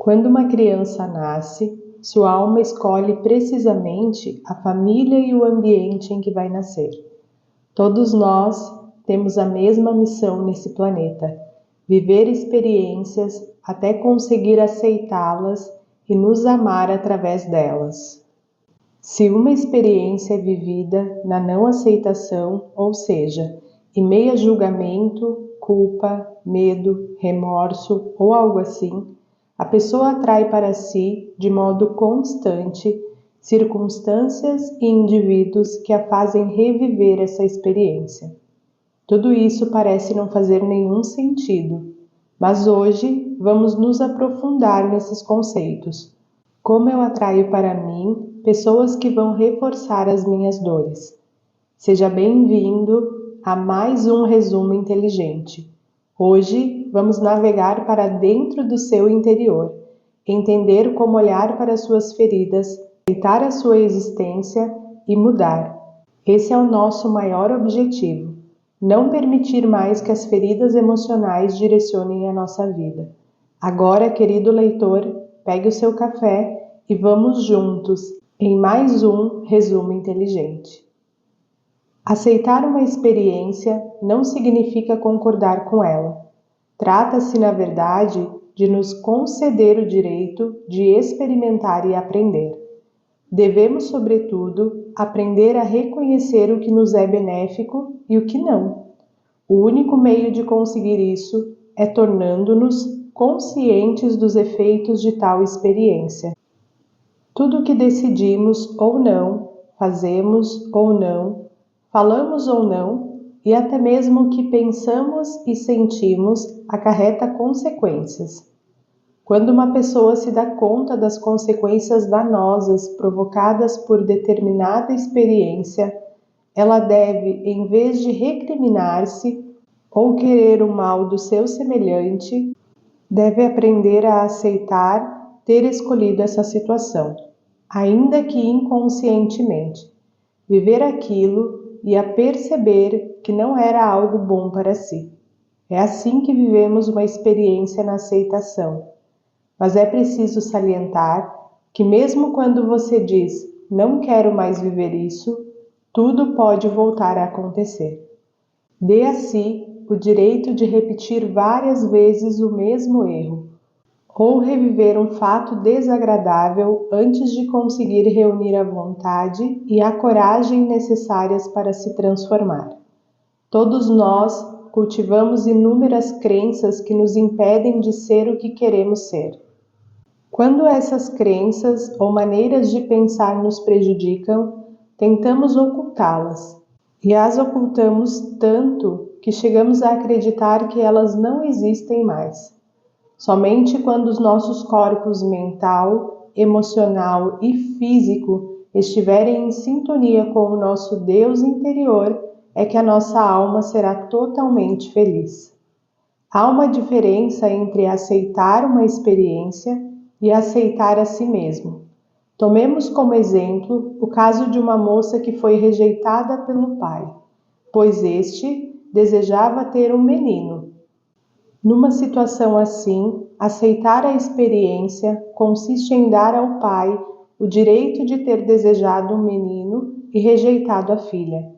Quando uma criança nasce, sua alma escolhe precisamente a família e o ambiente em que vai nascer. Todos nós temos a mesma missão nesse planeta: viver experiências até conseguir aceitá-las e nos amar através delas. Se uma experiência é vivida na não aceitação, ou seja, em meio a julgamento, culpa, medo, remorso ou algo assim, a pessoa atrai para si, de modo constante, circunstâncias e indivíduos que a fazem reviver essa experiência. Tudo isso parece não fazer nenhum sentido, mas hoje vamos nos aprofundar nesses conceitos. Como eu atraio para mim pessoas que vão reforçar as minhas dores? Seja bem-vindo a mais um resumo inteligente. Hoje vamos navegar para dentro do seu interior, entender como olhar para suas feridas, aceitar a sua existência e mudar. Esse é o nosso maior objetivo: não permitir mais que as feridas emocionais direcionem a nossa vida. Agora, querido leitor, pegue o seu café e vamos juntos em mais um resumo inteligente. Aceitar uma experiência não significa concordar com ela. Trata-se, na verdade, de nos conceder o direito de experimentar e aprender. Devemos, sobretudo, aprender a reconhecer o que nos é benéfico e o que não. O único meio de conseguir isso é tornando-nos conscientes dos efeitos de tal experiência. Tudo o que decidimos ou não, fazemos ou não, falamos ou não, e até mesmo o que pensamos e sentimos acarreta consequências. Quando uma pessoa se dá conta das consequências danosas provocadas por determinada experiência, ela deve, em vez de recriminar-se ou querer o mal do seu semelhante, deve aprender a aceitar ter escolhido essa situação, ainda que inconscientemente, viver aquilo e a perceber que não era algo bom para si. É assim que vivemos uma experiência na aceitação. Mas é preciso salientar que mesmo quando você diz "não quero mais viver isso", tudo pode voltar a acontecer. Dê a si o direito de repetir várias vezes o mesmo erro, ou reviver um fato desagradável antes de conseguir reunir a vontade e a coragem necessárias para se transformar. Todos nós cultivamos inúmeras crenças que nos impedem de ser o que queremos ser. Quando essas crenças ou maneiras de pensar nos prejudicam, tentamos ocultá-las, e as ocultamos tanto que chegamos a acreditar que elas não existem mais. Somente quando os nossos corpos mental, emocional e físico estiverem em sintonia com o nosso Deus interior é que a nossa alma será totalmente feliz. Há uma diferença entre aceitar uma experiência e aceitar a si mesmo. Tomemos como exemplo o caso de uma moça que foi rejeitada pelo pai, pois este desejava ter um menino. Numa situação assim, aceitar a experiência consiste em dar ao pai o direito de ter desejado um menino e rejeitado a filha.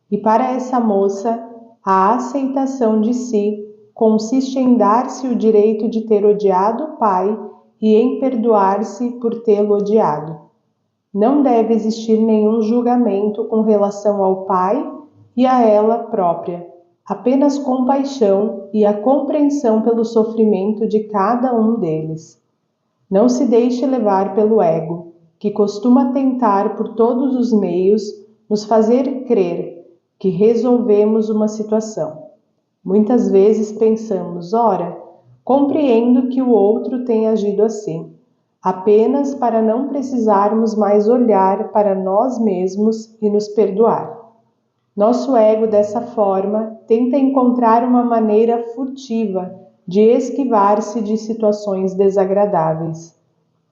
E para essa moça, a aceitação de si consiste em dar-se o direito de ter odiado o pai e em perdoar-se por tê-lo odiado. Não deve existir nenhum julgamento com relação ao pai e a ela própria, apenas compaixão e a compreensão pelo sofrimento de cada um deles. Não se deixe levar pelo ego, que costuma tentar por todos os meios nos fazer crer que resolvemos uma situação. Muitas vezes pensamos, ora, compreendo que o outro tem agido assim, apenas para não precisarmos mais olhar para nós mesmos e nos perdoar. Nosso ego, dessa forma, tenta encontrar uma maneira furtiva de esquivar-se de situações desagradáveis.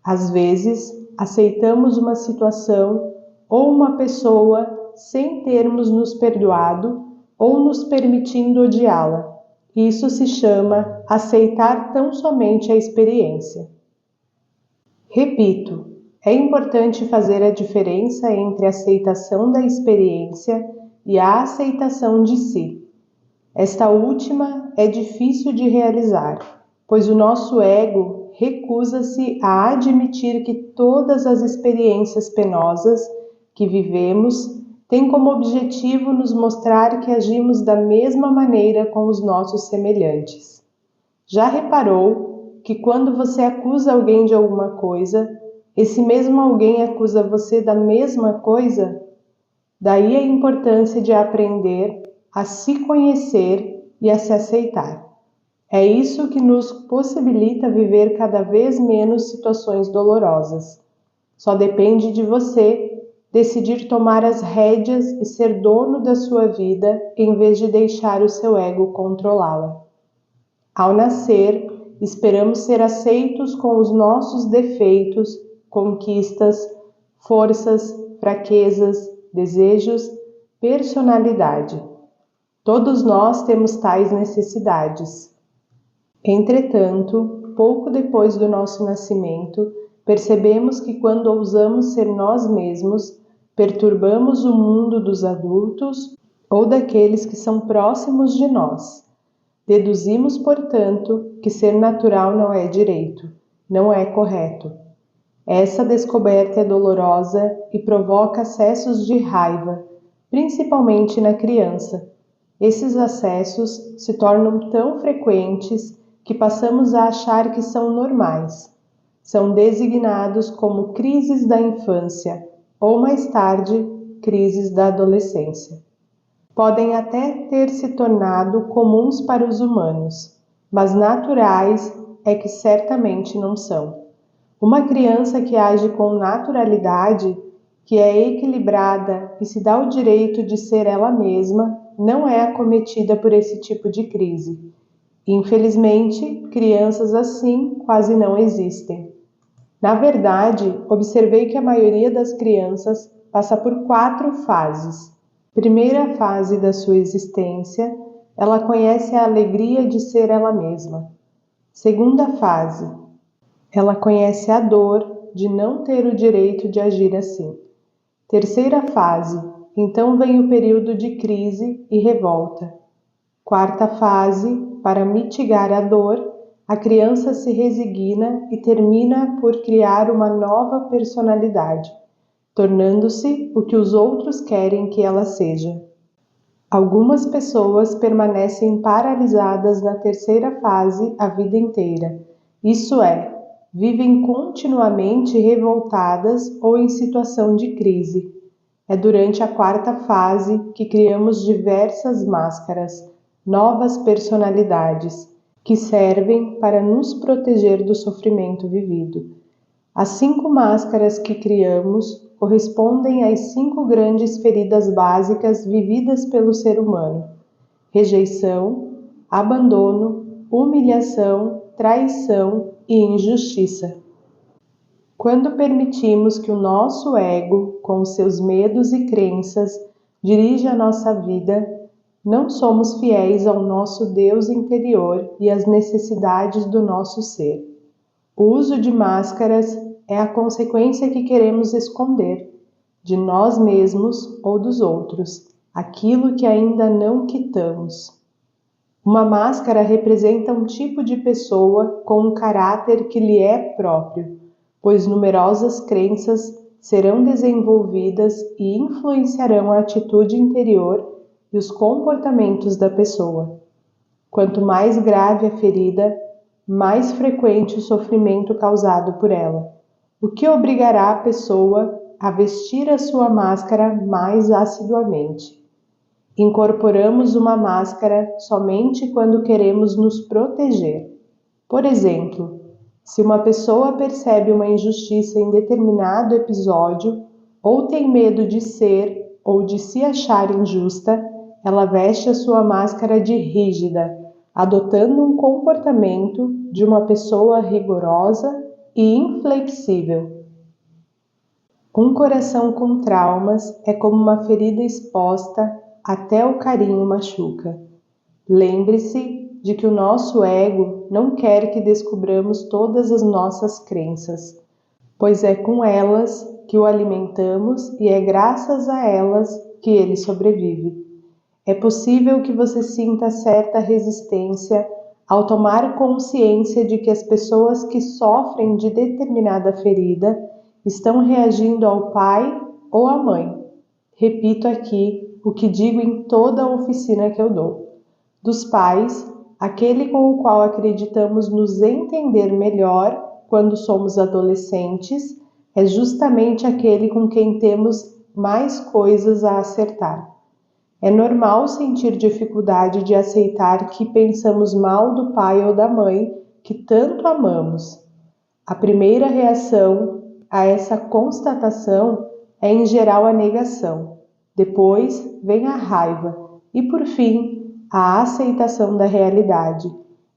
Às vezes, aceitamos uma situação ou uma pessoa sem termos nos perdoado ou nos permitindo odiá-la. Isso se chama aceitar tão somente a experiência. Repito, é importante fazer a diferença entre a aceitação da experiência e a aceitação de si. Esta última é difícil de realizar, pois o nosso ego recusa-se a admitir que todas as experiências penosas que vivemos têm como objetivo nos mostrar que agimos da mesma maneira com os nossos semelhantes. Já reparou que quando você acusa alguém de alguma coisa, esse mesmo alguém acusa você da mesma coisa? Daí a importância de aprender a se conhecer e a se aceitar. É isso que nos possibilita viver cada vez menos situações dolorosas. Só depende de você decidir tomar as rédeas e ser dono da sua vida em vez de deixar o seu ego controlá-la. Ao nascer, esperamos ser aceitos com os nossos defeitos, conquistas, forças, fraquezas, desejos, personalidade. Todos nós temos tais necessidades. Entretanto, pouco depois do nosso nascimento, percebemos que quando ousamos ser nós mesmos, perturbamos o mundo dos adultos ou daqueles que são próximos de nós. Deduzimos, portanto, que ser natural não é direito, não é correto. Essa descoberta é dolorosa e provoca acessos de raiva, principalmente na criança. Esses acessos se tornam tão frequentes que passamos a achar que são normais. São designados como crises da infância ou, mais tarde, crises da adolescência. Podem até ter se tornado comuns para os humanos, mas naturais é que certamente não são. Uma criança que age com naturalidade, que é equilibrada e se dá o direito de ser ela mesma, não é acometida por esse tipo de crise. Infelizmente, crianças assim quase não existem. Na verdade, observei que a maioria das crianças passa por 4 fases. Primeira fase da sua existência, ela conhece a alegria de ser ela mesma. Segunda fase, ela conhece a dor de não ter o direito de agir assim. Terceira fase, então vem o período de crise e revolta. Quarta fase, para mitigar a dor, a criança se resigna e termina por criar uma nova personalidade, tornando-se o que os outros querem que ela seja. Algumas pessoas permanecem paralisadas na terceira fase a vida inteira, isso é, vivem continuamente revoltadas ou em situação de crise. É durante a quarta fase que criamos diversas máscaras, novas personalidades, que servem para nos proteger do sofrimento vivido. As 5 máscaras que criamos correspondem às 5 grandes feridas básicas vividas pelo ser humano: rejeição, abandono, humilhação, traição e injustiça. Quando permitimos que o nosso ego, com seus medos e crenças, dirija a nossa vida, não somos fiéis ao nosso Deus interior e às necessidades do nosso ser. O uso de máscaras é a consequência que queremos esconder, de nós mesmos ou dos outros, aquilo que ainda não quitamos. Uma máscara representa um tipo de pessoa com um caráter que lhe é próprio, pois numerosas crenças serão desenvolvidas e influenciarão a atitude interior e os comportamentos da pessoa. Quanto mais grave a ferida, mais frequente o sofrimento causado por ela, o que obrigará a pessoa a vestir a sua máscara mais assiduamente. Incorporamos uma máscara somente quando queremos nos proteger. Por exemplo, se uma pessoa percebe uma injustiça em determinado episódio ou tem medo de ser ou de se achar injusta, ela veste a sua máscara de rígida, adotando um comportamento de uma pessoa rigorosa e inflexível. Um coração com traumas é como uma ferida exposta até o carinho machuca. Lembre-se de que o nosso ego não quer que descubramos todas as nossas crenças. pois é com elas que o alimentamos e é graças a elas que ele sobrevive. É possível que você sinta certa resistência ao tomar consciência de que as pessoas que sofrem de determinada ferida estão reagindo ao pai ou à mãe. Repito aqui o que digo em toda a oficina que eu dou. Dos pais, aquele com o qual acreditamos nos entender melhor quando somos adolescentes, é justamente aquele com quem temos mais coisas a acertar. É normal sentir dificuldade de aceitar que pensamos mal do pai ou da mãe que tanto amamos. A primeira reação a essa constatação é, em geral, a negação. Depois vem a raiva e, por fim, a aceitação da realidade.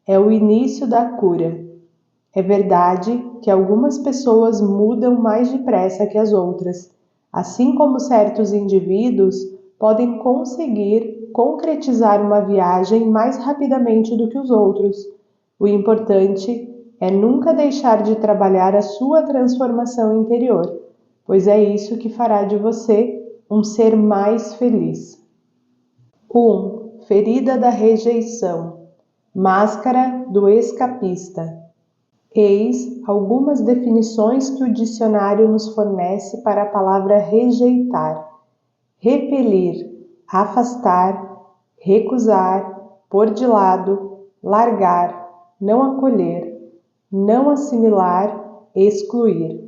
É o início da cura. É verdade que algumas pessoas mudam mais depressa que as outras, assim como certos indivíduos podem conseguir concretizar uma viagem mais rapidamente do que os outros. O importante é nunca deixar de trabalhar a sua transformação interior, pois é isso que fará de você um ser mais feliz. 1. Ferida da rejeição. Máscara do escapista. Eis algumas definições que o dicionário nos fornece para a palavra rejeitar: repelir, afastar, recusar, pôr de lado, largar, não acolher, não assimilar, excluir.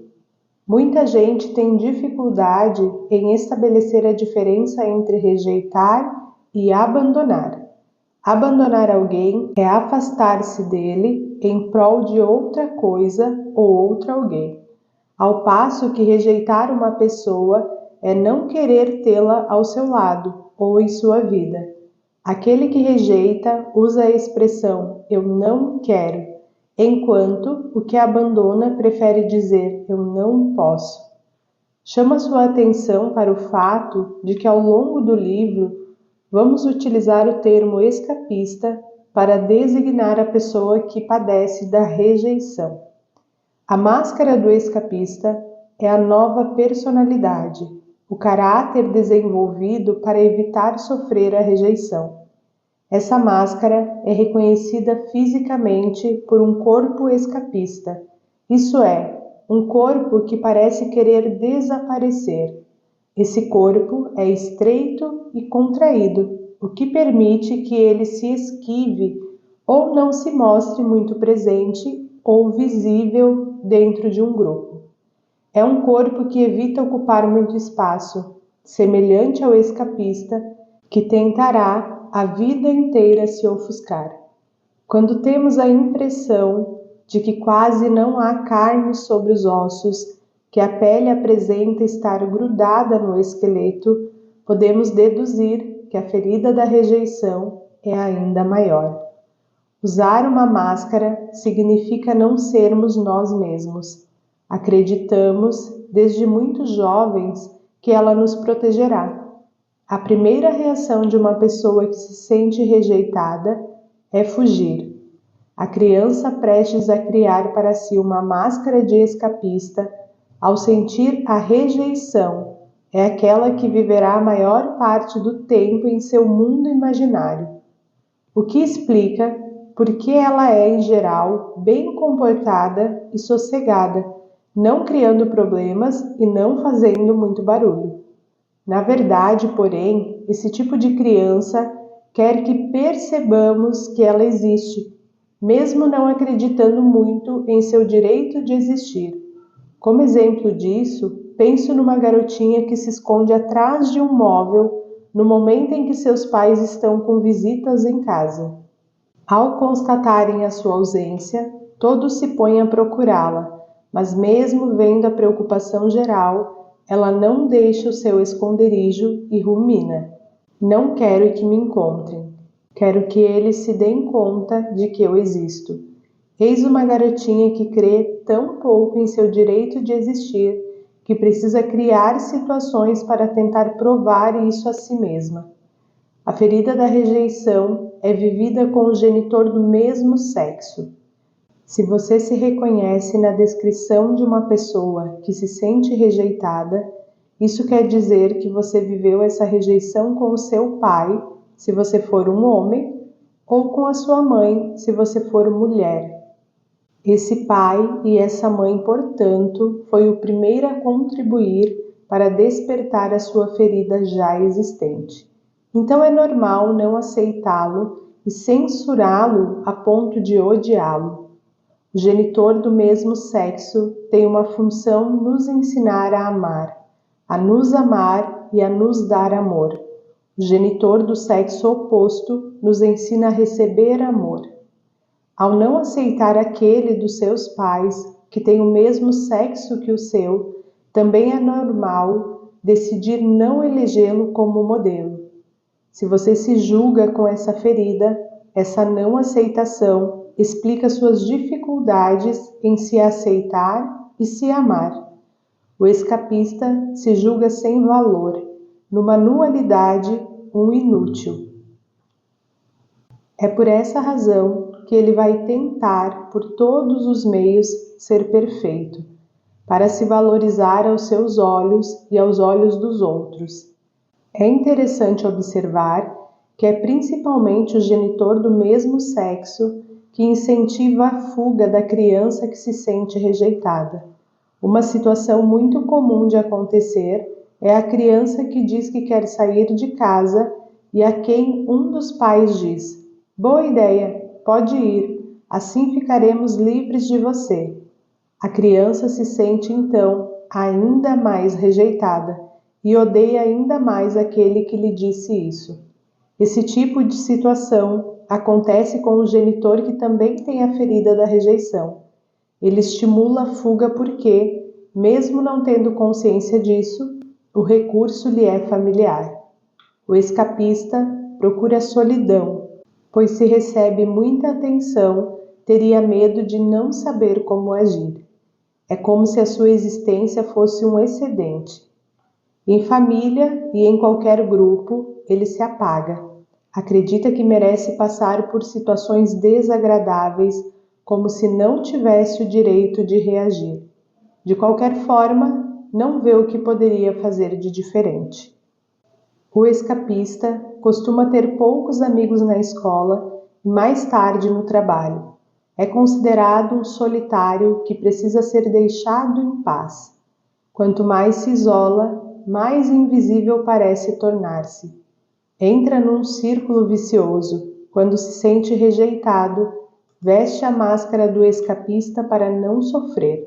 Muita gente tem dificuldade em estabelecer a diferença entre rejeitar e abandonar. Abandonar alguém é afastar-se dele em prol de outra coisa ou outro alguém, ao passo que rejeitar uma pessoa é não querer tê-la ao seu lado ou em sua vida. Aquele que rejeita usa a expressão "eu não quero", enquanto o que abandona prefere dizer "eu não posso". Chama sua atenção para o fato de que ao longo do livro vamos utilizar o termo escapista para designar a pessoa que padece da rejeição. A máscara do escapista é a nova personalidade, o caráter desenvolvido para evitar sofrer a rejeição. Essa máscara é reconhecida fisicamente por um corpo escapista, isso é, um corpo que parece querer desaparecer. Esse corpo é estreito e contraído, o que permite que ele se esquive ou não se mostre muito presente ou visível dentro de um grupo. É um corpo que evita ocupar muito espaço, semelhante ao escapista, que tentará a vida inteira se ofuscar. Quando temos a impressão de que quase não há carne sobre os ossos, que a pele apresenta estar grudada no esqueleto, podemos deduzir que a ferida da rejeição é ainda maior. Usar uma máscara significa não sermos nós mesmos. Acreditamos, desde muito jovens, que ela nos protegerá. A primeira reação de uma pessoa que se sente rejeitada é fugir. A criança prestes a criar para si uma máscara de escapista, ao sentir a rejeição, é aquela que viverá a maior parte do tempo em seu mundo imaginário. O que explica por que ela é, em geral, bem comportada e sossegada, não criando problemas e não fazendo muito barulho. Na verdade, porém, esse tipo de criança quer que percebamos que ela existe, mesmo não acreditando muito em seu direito de existir. Como exemplo disso, penso numa garotinha que se esconde atrás de um móvel no momento em que seus pais estão com visitas em casa. Ao constatarem a sua ausência, todos se põem a procurá-la, mas mesmo vendo a preocupação geral, ela não deixa o seu esconderijo e rumina: "Não quero que me encontrem. Quero que eles se deem conta de que eu existo." Eis uma garotinha que crê tão pouco em seu direito de existir que precisa criar situações para tentar provar isso a si mesma. A ferida da rejeição é vivida com o genitor do mesmo sexo. Se você se reconhece na descrição de uma pessoa que se sente rejeitada, isso quer dizer que você viveu essa rejeição com o seu pai, se você for um homem, ou com a sua mãe, se você for mulher. Esse pai e essa mãe, portanto, foi o primeiro a contribuir para despertar a sua ferida já existente. Então é normal não aceitá-lo e censurá-lo a ponto de odiá-lo. O genitor do mesmo sexo tem uma função: nos ensinar a amar, a nos amar e a nos dar amor. O genitor do sexo oposto nos ensina a receber amor. Ao não aceitar aquele dos seus pais, que tem o mesmo sexo que o seu, também é normal decidir não elegê-lo como modelo. Se você se julga com essa ferida, essa não aceitação explica suas dificuldades em se aceitar e se amar. O escapista se julga sem valor, numa nulidade, um inútil. É por essa razão que ele vai tentar, por todos os meios, ser perfeito, para se valorizar aos seus olhos e aos olhos dos outros. É interessante observar que é principalmente o genitor do mesmo sexo que incentiva a fuga da criança que se sente rejeitada. Uma situação muito comum de acontecer é a criança que diz que quer sair de casa e a quem um dos pais diz: "Boa ideia, pode ir, assim ficaremos livres de você." A criança se sente então ainda mais rejeitada e odeia ainda mais aquele que lhe disse isso. Esse tipo de situação acontece com o genitor que também tem a ferida da rejeição. Ele estimula a fuga porque, mesmo não tendo consciência disso, o recurso lhe é familiar. O escapista procura a solidão, pois se recebe muita atenção, teria medo de não saber como agir. É como se a sua existência fosse um excedente. Em família e em qualquer grupo, ele se apaga. Acredita que merece passar por situações desagradáveis, como se não tivesse o direito de reagir. De qualquer forma, não vê o que poderia fazer de diferente. O escapista costuma ter poucos amigos na escola e mais tarde no trabalho. É considerado um solitário que precisa ser deixado em paz. Quanto mais se isola, mais invisível parece tornar-se. Entra num círculo vicioso. Quando se sente rejeitado, veste a máscara do escapista para não sofrer.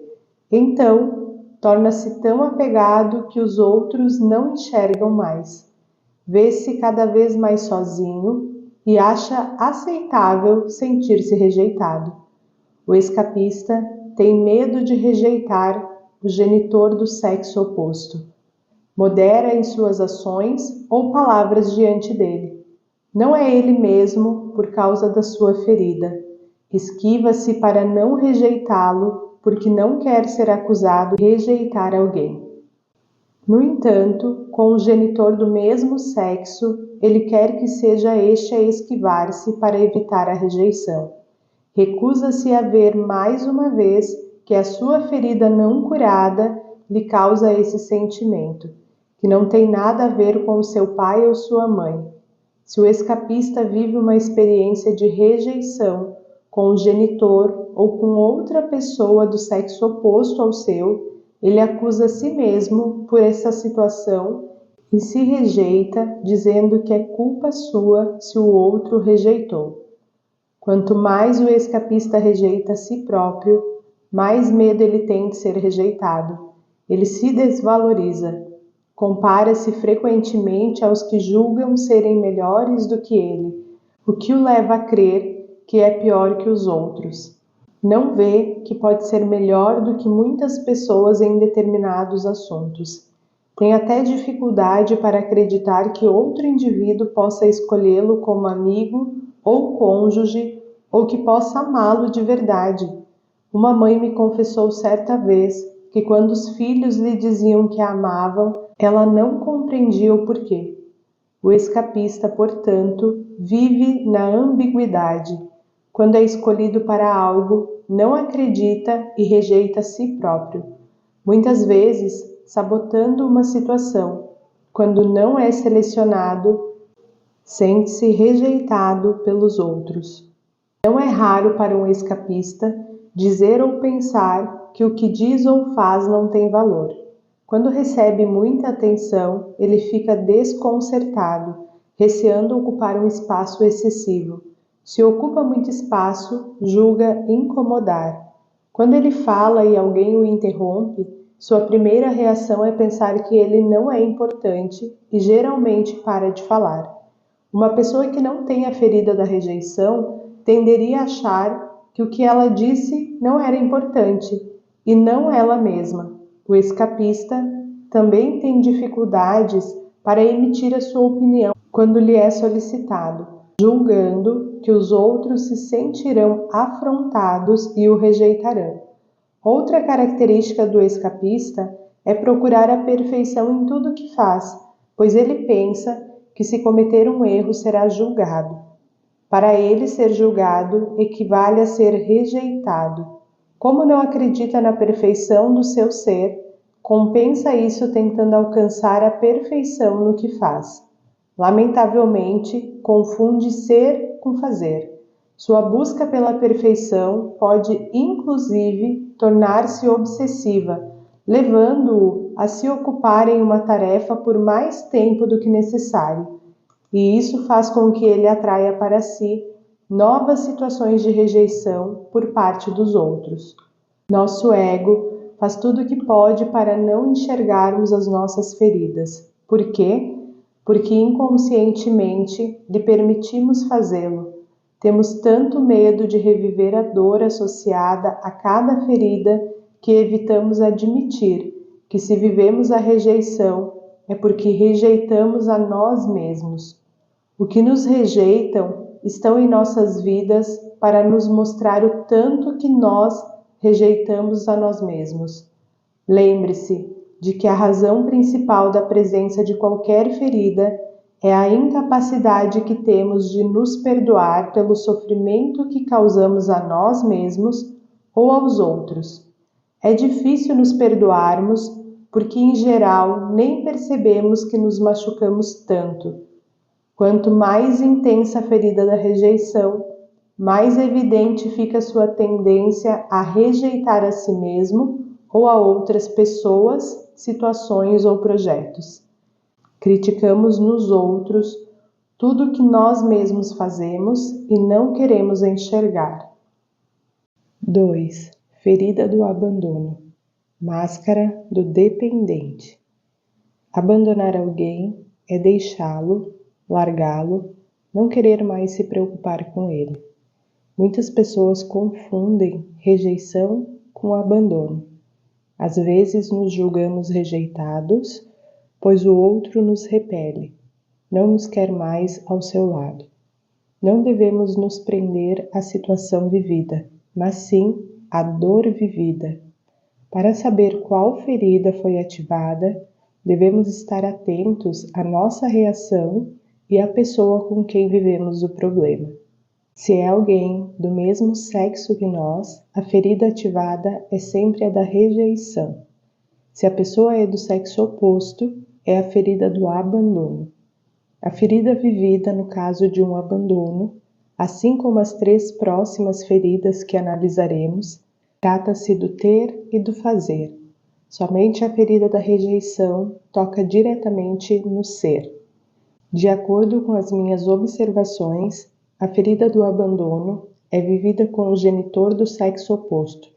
Então, torna-se tão apegado que os outros não enxergam mais. Vê-se cada vez mais sozinho e acha aceitável sentir-se rejeitado. O escapista tem medo de rejeitar o genitor do sexo oposto. Modera em suas ações ou palavras diante dele. Não é ele mesmo por causa da sua ferida. Esquiva-se para não rejeitá-lo porque não quer ser acusado de rejeitar alguém. No entanto, com o genitor do mesmo sexo, ele quer que seja este a esquivar-se para evitar a rejeição. Recusa-se a ver mais uma vez que a sua ferida não curada lhe causa esse sentimento, que não tem nada a ver com o seu pai ou sua mãe. Se o escapista vive uma experiência de rejeição com o genitor ou com outra pessoa do sexo oposto ao seu, ele acusa a si mesmo por essa situação e se rejeita, dizendo que é culpa sua se o outro rejeitou. Quanto mais o escapista rejeita a si próprio, mais medo ele tem de ser rejeitado. Ele se desvaloriza. Compara-se frequentemente aos que julgam serem melhores do que ele, o que o leva a crer que é pior que os outros. Não vê que pode ser melhor do que muitas pessoas em determinados assuntos. Tem até dificuldade para acreditar que outro indivíduo possa escolhê-lo como amigo ou cônjuge, ou que possa amá-lo de verdade. Uma mãe me confessou certa vez que quando os filhos lhe diziam que a amavam, ela não compreendia o porquê. O escapista, portanto, vive na ambiguidade. Quando é escolhido para algo, não acredita e rejeita a si próprio, muitas vezes sabotando uma situação. Quando não é selecionado, sente-se rejeitado pelos outros. Não é raro para um escapista dizer ou pensar que o que diz ou faz não tem valor. Quando recebe muita atenção, ele fica desconcertado, receando ocupar um espaço excessivo. Se ocupa muito espaço, julga incomodar. Quando ele fala e alguém o interrompe, sua primeira reação é pensar que ele não é importante e geralmente para de falar. Uma pessoa que não tem a ferida da rejeição tenderia a achar que o que ela disse não era importante, e não ela mesma. O escapista também tem dificuldades para emitir a sua opinião quando lhe é solicitado, julgando que os outros se sentirão afrontados e o rejeitarão. Outra característica do escapista é procurar a perfeição em tudo que faz, pois ele pensa que se cometer um erro será julgado. Para ele, ser julgado equivale a ser rejeitado. Como não acredita na perfeição do seu ser, compensa isso tentando alcançar a perfeição no que faz. Lamentavelmente, confunde ser com fazer. Sua busca pela perfeição pode, inclusive, tornar-se obsessiva, levando-o a se ocupar em uma tarefa por mais tempo do que necessário. E isso faz com que ele atraia para si novas situações de rejeição por parte dos outros. Nosso ego faz tudo o que pode para não enxergarmos as nossas feridas. Por quê? Porque inconscientemente lhe permitimos fazê-lo. Temos tanto medo de reviver a dor associada a cada ferida que evitamos admitir que, se vivemos a rejeição, é porque rejeitamos a nós mesmos. O que nos rejeitam estão em nossas vidas para nos mostrar o tanto que nós rejeitamos a nós mesmos. Lembre-se de que a razão principal da presença de qualquer ferida é a incapacidade que temos de nos perdoar pelo sofrimento que causamos a nós mesmos ou aos outros. É difícil nos perdoarmos porque, em geral, nem percebemos que nos machucamos tanto. Quanto mais intensa a ferida da rejeição, mais evidente fica sua tendência a rejeitar a si mesmo ou a outras pessoas, situações ou projetos. Criticamos nos outros tudo o que nós mesmos fazemos e não queremos enxergar. 2. Ferida do abandono. Máscara do dependente. Abandonar alguém é deixá-lo, largá-lo, não querer mais se preocupar com ele. Muitas pessoas confundem rejeição com abandono. Às vezes nos julgamos rejeitados, pois o outro nos repele, não nos quer mais ao seu lado. Não devemos nos prender à situação vivida, mas sim à dor vivida. Para saber qual ferida foi ativada, devemos estar atentos à nossa reação e à pessoa com quem vivemos o problema. Se é alguém do mesmo sexo que nós, a ferida ativada é sempre a da rejeição. Se a pessoa é do sexo oposto, é a ferida do abandono. A ferida vivida no caso de um abandono, assim como as 3 próximas feridas que analisaremos, trata-se do ter e do fazer. Somente a ferida da rejeição toca diretamente no ser. De acordo com as minhas observações, a ferida do abandono é vivida com o genitor do sexo oposto.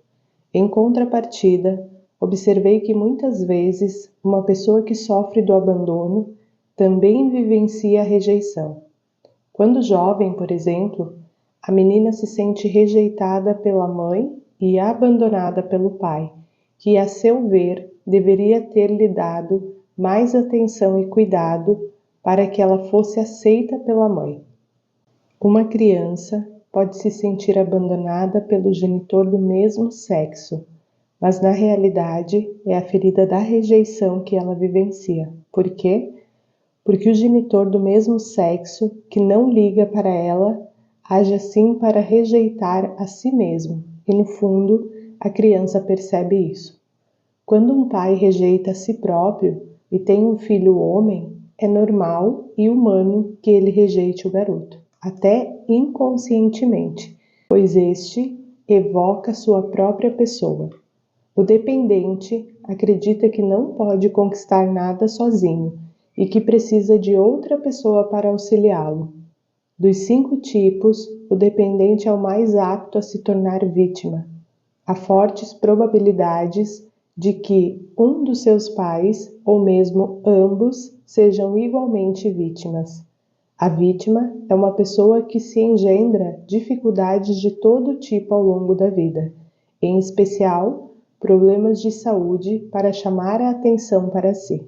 Em contrapartida, observei que muitas vezes uma pessoa que sofre do abandono também vivencia a rejeição. Quando jovem, por exemplo, a menina se sente rejeitada pela mãe e abandonada pelo pai, que, a seu ver, deveria ter lhe dado mais atenção e cuidado para que ela fosse aceita pela mãe. Uma criança pode se sentir abandonada pelo genitor do mesmo sexo, mas na realidade é a ferida da rejeição que ela vivencia. Por quê? Porque o genitor do mesmo sexo, que não liga para ela, age assim para rejeitar a si mesmo. e no fundo, a criança percebe isso. Quando um pai rejeita a si próprio e tem um filho homem, é normal e humano que ele rejeite o garoto, até inconscientemente, pois este evoca sua própria pessoa. O dependente acredita que não pode conquistar nada sozinho e que precisa de outra pessoa para auxiliá-lo. Dos 5 tipos, o dependente é o mais apto a se tornar vítima. Há fortes probabilidades de que um dos seus pais, ou mesmo ambos, sejam igualmente vítimas. A vítima é uma pessoa que se engendra dificuldades de todo tipo ao longo da vida, em especial problemas de saúde para chamar a atenção para si.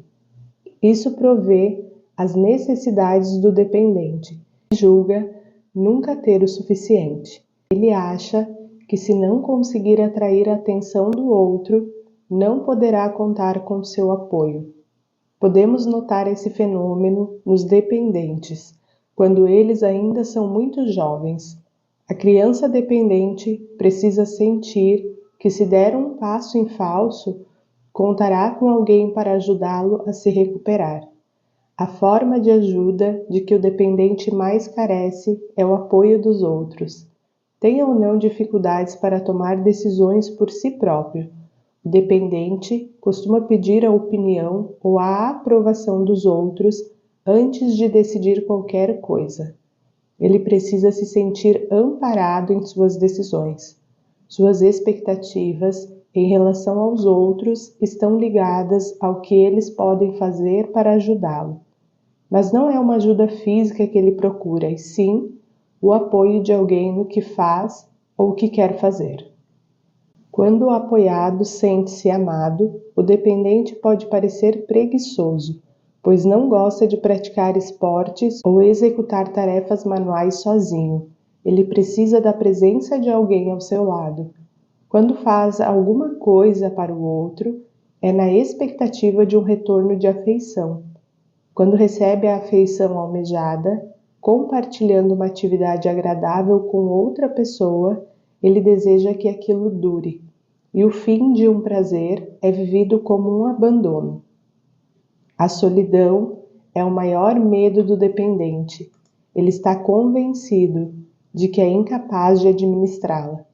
Isso provê as necessidades do dependente, que julga nunca ter o suficiente. Ele acha que se não conseguir atrair a atenção do outro, não poderá contar com seu apoio. Podemos notar esse fenômeno nos dependentes, quando eles ainda são muito jovens. A criança dependente precisa sentir que se der um passo em falso, contará com alguém para ajudá-lo a se recuperar. A forma de ajuda de que o dependente mais carece é o apoio dos outros. Tenha ou não dificuldades para tomar decisões por si próprio, o dependente costuma pedir a opinião ou a aprovação dos outros antes de decidir qualquer coisa. Ele precisa se sentir amparado em suas decisões. Suas expectativas em relação aos outros estão ligadas ao que eles podem fazer para ajudá-lo. Mas não é uma ajuda física que ele procura, e sim o apoio de alguém no que faz ou que quer fazer. Quando o apoiado sente-se amado, o dependente pode parecer preguiçoso, pois não gosta de praticar esportes ou executar tarefas manuais sozinho. Ele precisa da presença de alguém ao seu lado. Quando faz alguma coisa para o outro, é na expectativa de um retorno de afeição. Quando recebe a afeição almejada, compartilhando uma atividade agradável com outra pessoa, ele deseja que aquilo dure, e o fim de um prazer é vivido como um abandono. A solidão é o maior medo do dependente. Ele está convencido de que é incapaz de administrá-la.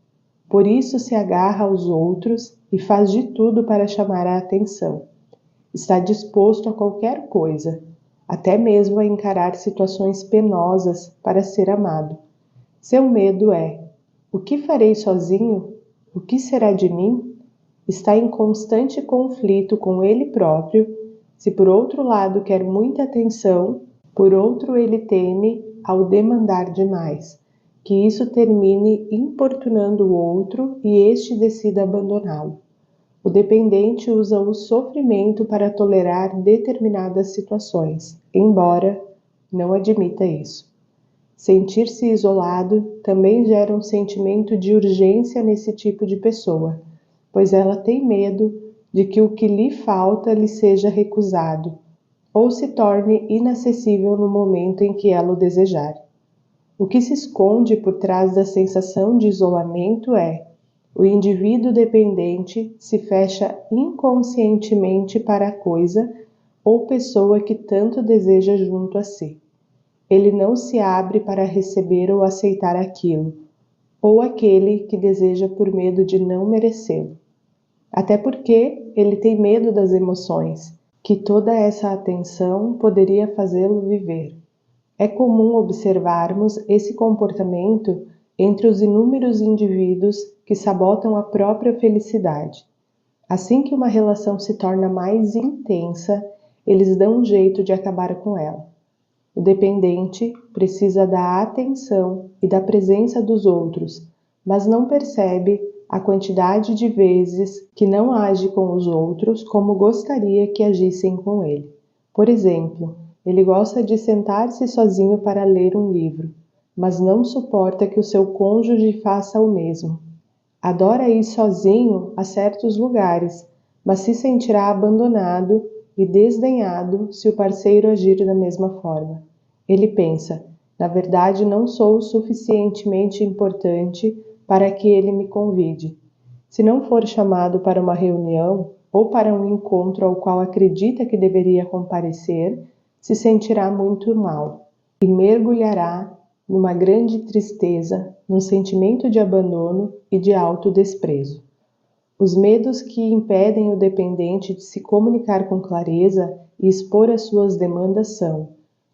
Por isso se agarra aos outros e faz de tudo para chamar a atenção. Está disposto a qualquer coisa, até mesmo a encarar situações penosas para ser amado. Seu medo é: o que farei sozinho? O que será de mim? Está em constante conflito com ele próprio. Se por outro lado quer muita atenção, por outro ele teme ao demandar demais, que isso termine importunando o outro e este decida abandoná-lo. O dependente usa o sofrimento para tolerar determinadas situações, embora não admita isso. Sentir-se isolado também gera um sentimento de urgência nesse tipo de pessoa, pois ela tem medo de que o que lhe falta lhe seja recusado, ou se torne inacessível no momento em que ela o desejar. O que se esconde por trás da sensação de isolamento é: o indivíduo dependente se fecha inconscientemente para a coisa ou pessoa que tanto deseja junto a si. Ele não se abre para receber ou aceitar aquilo, ou aquele que deseja por medo de não merecê-lo. Até porque ele tem medo das emoções, que toda essa atenção poderia fazê-lo viver. É comum observarmos esse comportamento entre os inúmeros indivíduos que sabotam a própria felicidade. Assim que uma relação se torna mais intensa, eles dão um jeito de acabar com ela. O dependente precisa da atenção e da presença dos outros, mas não percebe a quantidade de vezes que não age com os outros como gostaria que agissem com ele. Por exemplo, ele gosta de sentar-se sozinho para ler um livro, mas não suporta que o seu cônjuge faça o mesmo. Adora ir sozinho a certos lugares, mas se sentirá abandonado e desdenhado se o parceiro agir da mesma forma. Ele pensa: na verdade não sou o suficientemente importante para que ele me convide. Se não for chamado para uma reunião ou para um encontro ao qual acredita que deveria comparecer, se sentirá muito mal e mergulhará numa grande tristeza, num sentimento de abandono e de autodesprezo. Os medos que impedem o dependente de se comunicar com clareza e expor as suas demandas são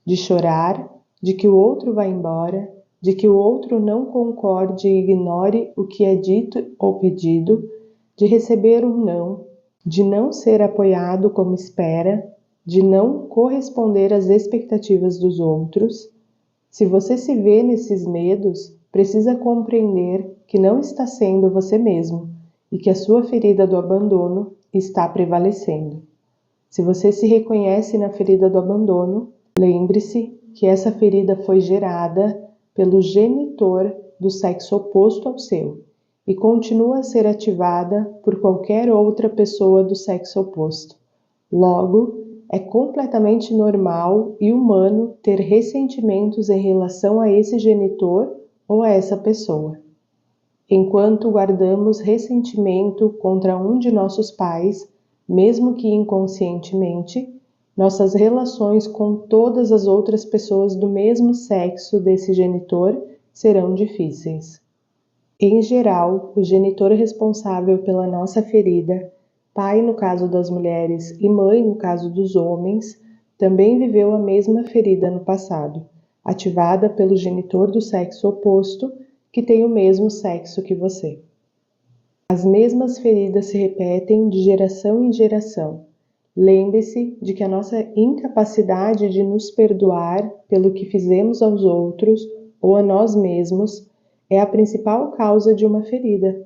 de chorar, de que o outro vá embora, de que o outro não concorde e ignore o que é dito ou pedido, de receber um não, de não ser apoiado como espera, de não corresponder às expectativas dos outros. Se você se vê nesses medos, precisa compreender que não está sendo você mesmo e que a sua ferida do abandono está prevalecendo. Se você se reconhece na ferida do abandono, lembre-se que essa ferida foi gerada pelo genitor do sexo oposto ao seu e continua a ser ativada por qualquer outra pessoa do sexo oposto. Logo, é completamente normal e humano ter ressentimentos em relação a esse genitor ou a essa pessoa. Enquanto guardamos ressentimento contra um de nossos pais, mesmo que inconscientemente, nossas relações com todas as outras pessoas do mesmo sexo desse genitor serão difíceis. Em geral, o genitor responsável pela nossa ferida, pai no caso das mulheres e mãe no caso dos homens, também viveu a mesma ferida no passado, ativada pelo genitor do sexo oposto, que tem o mesmo sexo que você. As mesmas feridas se repetem de geração em geração. Lembre-se de que a nossa incapacidade de nos perdoar pelo que fizemos aos outros ou a nós mesmos é a principal causa de uma ferida.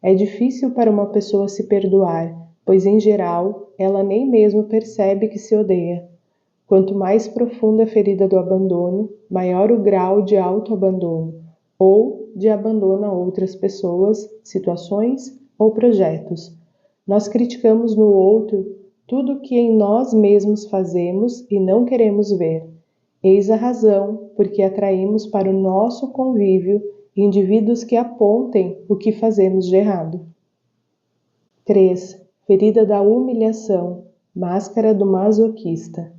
É difícil para uma pessoa se perdoar, pois em geral ela nem mesmo percebe que se odeia. Quanto mais profunda a ferida do abandono, maior o grau de autoabandono ou de abandono a outras pessoas, situações ou projetos. Nós criticamos no outro tudo o que em nós mesmos fazemos e não queremos ver. Eis a razão porque atraímos para o nosso convívio indivíduos que apontem o que fazemos de errado. 3. Ferida da humilhação, máscara do masoquista.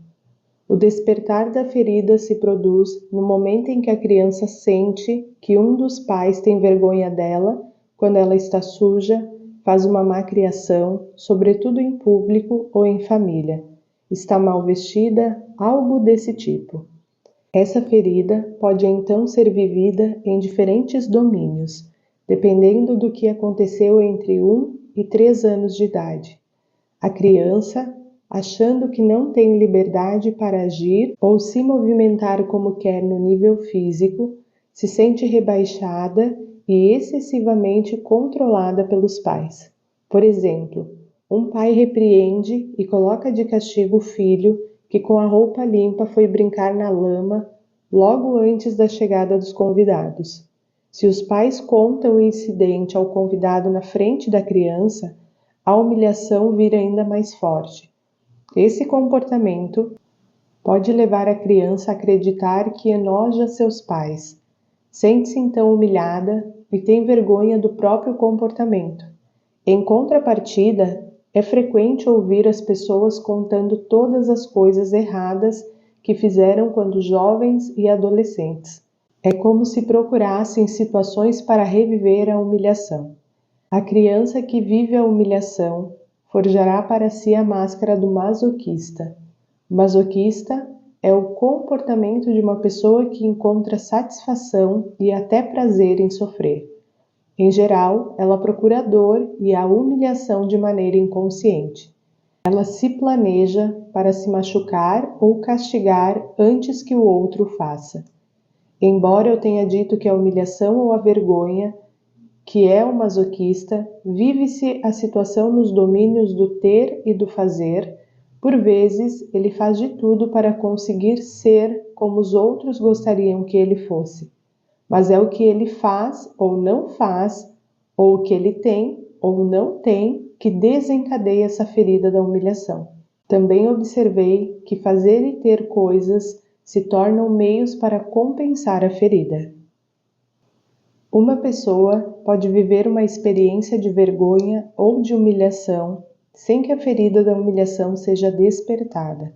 O despertar da ferida se produz no momento em que a criança sente que um dos pais tem vergonha dela quando ela está suja, faz uma má criação, sobretudo em público ou em família, está mal vestida, algo desse tipo. Essa ferida pode então ser vivida em diferentes domínios, dependendo do que aconteceu entre 1 e 3 anos de idade. A criança, achando que não tem liberdade para agir ou se movimentar como quer no nível físico, se sente rebaixada e excessivamente controlada pelos pais. Por exemplo, um pai repreende e coloca de castigo o filho que com a roupa limpa foi brincar na lama logo antes da chegada dos convidados. Se os pais contam o incidente ao convidado na frente da criança, a humilhação vira ainda mais forte. Esse comportamento pode levar a criança a acreditar que enoja seus pais. Sente-se então humilhada e tem vergonha do próprio comportamento. Em contrapartida, é frequente ouvir as pessoas contando todas as coisas erradas que fizeram quando jovens e adolescentes. É como se procurassem situações para reviver a humilhação. A criança que vive a humilhação forjará para si a máscara do masoquista. O masoquista é o comportamento de uma pessoa que encontra satisfação e até prazer em sofrer. Em geral, ela procura a dor e a humilhação de maneira inconsciente. Ela se planeja para se machucar ou castigar antes que o outro o faça. Embora eu tenha dito que a humilhação ou a vergonha, que é o masoquista, vive-se a situação nos domínios do ter e do fazer, por vezes ele faz de tudo para conseguir ser como os outros gostariam que ele fosse. Mas é o que ele faz ou não faz, ou o que ele tem ou não tem, que desencadeia essa ferida da humilhação. Também observei que fazer e ter coisas se tornam meios para compensar a ferida. Uma pessoa pode viver uma experiência de vergonha ou de humilhação sem que a ferida da humilhação seja despertada.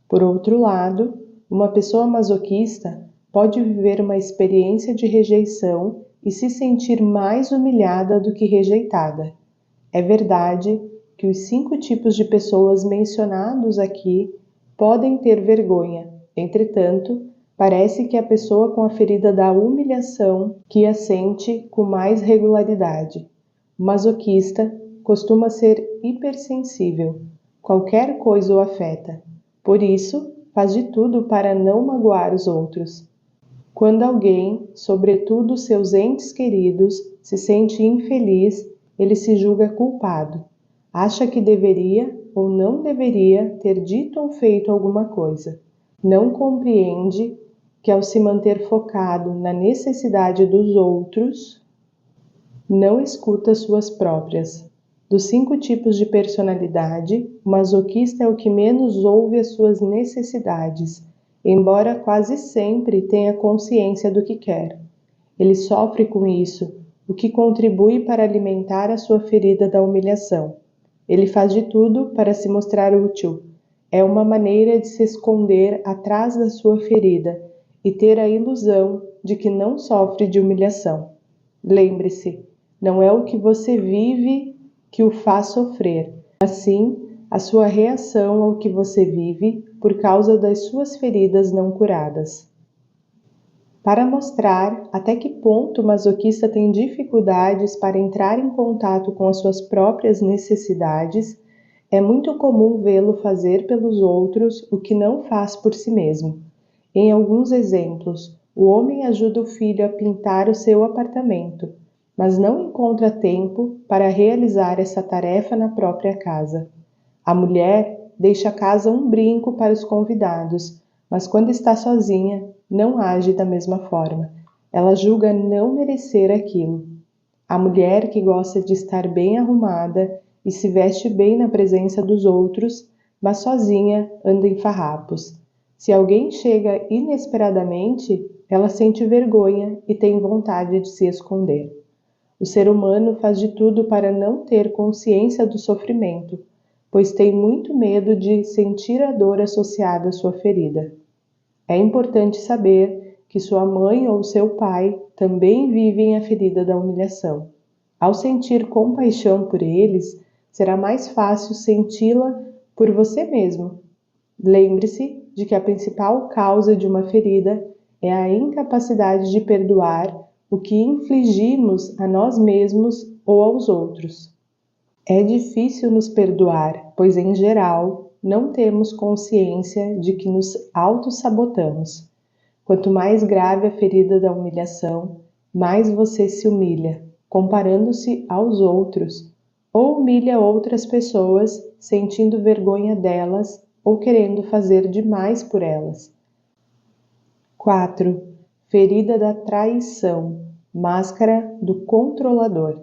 Por outro lado, uma pessoa masoquista pode viver uma experiência de rejeição e se sentir mais humilhada do que rejeitada. É verdade que os 5 tipos de pessoas mencionados aqui podem ter vergonha. Entretanto, parece que a pessoa com a ferida da humilhação que a sente com mais regularidade. O masoquista costuma ser hipersensível. Qualquer coisa o afeta. Por isso, faz de tudo para não magoar os outros. Quando alguém, sobretudo seus entes queridos, se sente infeliz, ele se julga culpado. Acha que deveria ou não deveria ter dito ou feito alguma coisa. Não compreende que ao se manter focado na necessidade dos outros, não escuta suas próprias. Dos 5 tipos de personalidade, o masoquista é o que menos ouve as suas necessidades, embora quase sempre tenha consciência do que quer. Ele sofre com isso, o que contribui para alimentar a sua ferida da humilhação. Ele faz de tudo para se mostrar útil. É uma maneira de se esconder atrás da sua ferida e ter a ilusão de que não sofre de humilhação. Lembre-se, não é o que você vive que o faz sofrer, mas sim a sua reação ao que você vive por causa das suas feridas não curadas. Para mostrar até que ponto o masoquista tem dificuldades para entrar em contato com as suas próprias necessidades, é muito comum vê-lo fazer pelos outros o que não faz por si mesmo. Em alguns exemplos, o homem ajuda o filho a pintar o seu apartamento, mas não encontra tempo para realizar essa tarefa na própria casa. A mulher deixa a casa um brinco para os convidados, mas quando está sozinha, não age da mesma forma. Ela julga não merecer aquilo. A mulher que gosta de estar bem arrumada e se veste bem na presença dos outros, mas sozinha anda em farrapos. Se alguém chega inesperadamente, ela sente vergonha e tem vontade de se esconder. O ser humano faz de tudo para não ter consciência do sofrimento, pois tem muito medo de sentir a dor associada à sua ferida. É importante saber que sua mãe ou seu pai também vivem a ferida da humilhação. Ao sentir compaixão por eles, será mais fácil senti-la por você mesmo. Lembre-se de que a principal causa de uma ferida é a incapacidade de perdoar o que infligimos a nós mesmos ou aos outros. É difícil nos perdoar, pois em geral não temos consciência de que nos autossabotamos. Quanto mais grave a ferida da humilhação, mais você se humilha, comparando-se aos outros, ou humilha outras pessoas, sentindo vergonha delas ou querendo fazer demais por elas. 4. Ferida da traição, máscara do controlador.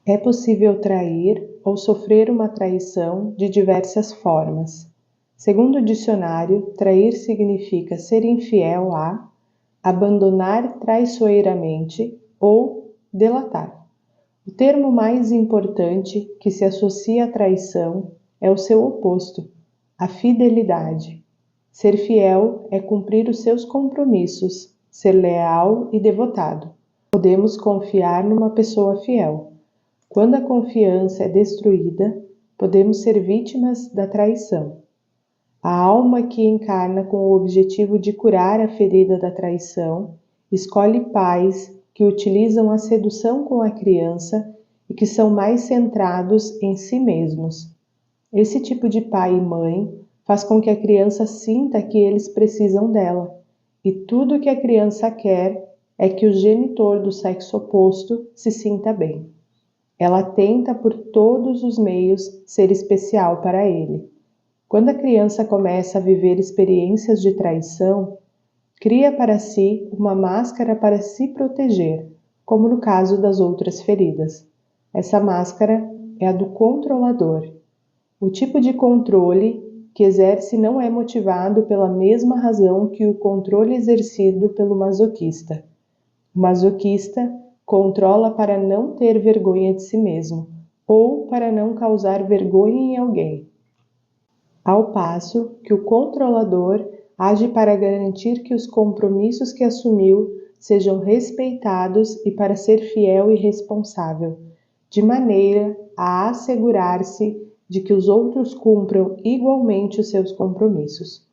É possível trair ou sofrer uma traição de diversas formas. Segundo o dicionário, trair significa ser infiel a, abandonar traiçoeiramente ou delatar. O termo mais importante que se associa à traição é o seu oposto, a fidelidade. Ser fiel é cumprir os seus compromissos, ser leal e devotado. Podemos confiar numa pessoa fiel. Quando a confiança é destruída, podemos ser vítimas da traição. A alma que encarna com o objetivo de curar a ferida da traição escolhe pais que utilizam a sedução com a criança e que são mais centrados em si mesmos. Esse tipo de pai e mãe faz com que a criança sinta que eles precisam dela, e tudo o que a criança quer é que o genitor do sexo oposto se sinta bem. Ela tenta por todos os meios ser especial para ele. Quando a criança começa a viver experiências de traição, cria para si uma máscara para se proteger, como no caso das outras feridas. Essa máscara é a do controlador. O tipo de controle que exerce não é motivado pela mesma razão que o controle exercido pelo masoquista. O masoquista controla para não ter vergonha de si mesmo ou para não causar vergonha em alguém, ao passo que o controlador age para garantir que os compromissos que assumiu sejam respeitados e para ser fiel e responsável, de maneira a assegurar-se de que os outros cumpram igualmente os seus compromissos.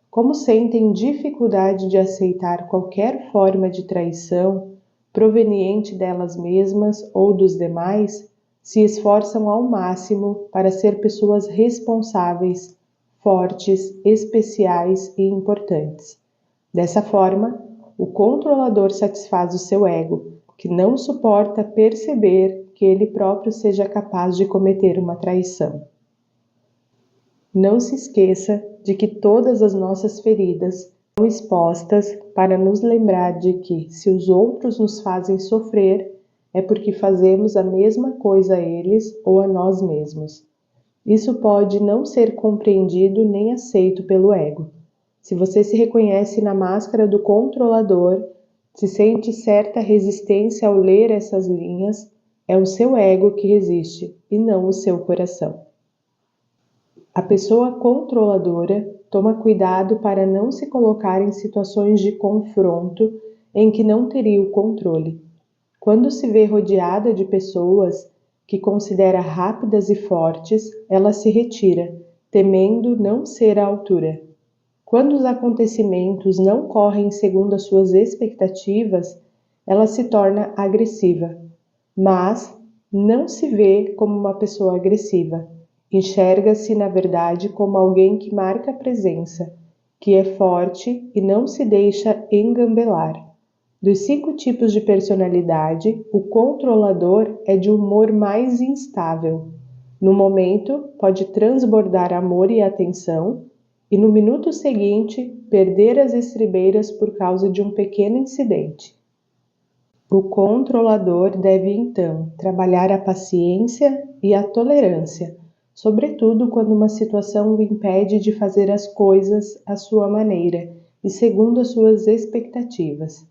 Como sentem dificuldade de aceitar qualquer forma de traição, proveniente delas mesmas ou dos demais, se esforçam ao máximo para ser pessoas responsáveis, fortes, especiais e importantes. Dessa forma, o controlador satisfaz o seu ego, que não suporta perceber que ele próprio seja capaz de cometer uma traição. Não se esqueça de que todas as nossas feridas são expostas para nos lembrar de que, se os outros nos fazem sofrer, é porque fazemos a mesma coisa a eles ou a nós mesmos. Isso pode não ser compreendido nem aceito pelo ego. Se você se reconhece na máscara do controlador, se sente certa resistência ao ler essas linhas, é o seu ego que resiste e não o seu coração. A pessoa controladora toma cuidado para não se colocar em situações de confronto em que não teria o controle. Quando se vê rodeada de pessoas que considera rápidas e fortes, ela se retira, temendo não ser à altura. Quando os acontecimentos não correm segundo as suas expectativas, ela se torna agressiva, mas não se vê como uma pessoa agressiva. Enxerga-se, na verdade, como alguém que marca presença, que é forte e não se deixa engambelar. Dos 5 tipos de personalidade, o controlador é de humor mais instável. No momento, pode transbordar amor e atenção, e no minuto seguinte, perder as estribeiras por causa de um pequeno incidente. O controlador deve, então, trabalhar a paciência e a tolerância, sobretudo quando uma situação o impede de fazer as coisas à sua maneira e segundo as suas expectativas.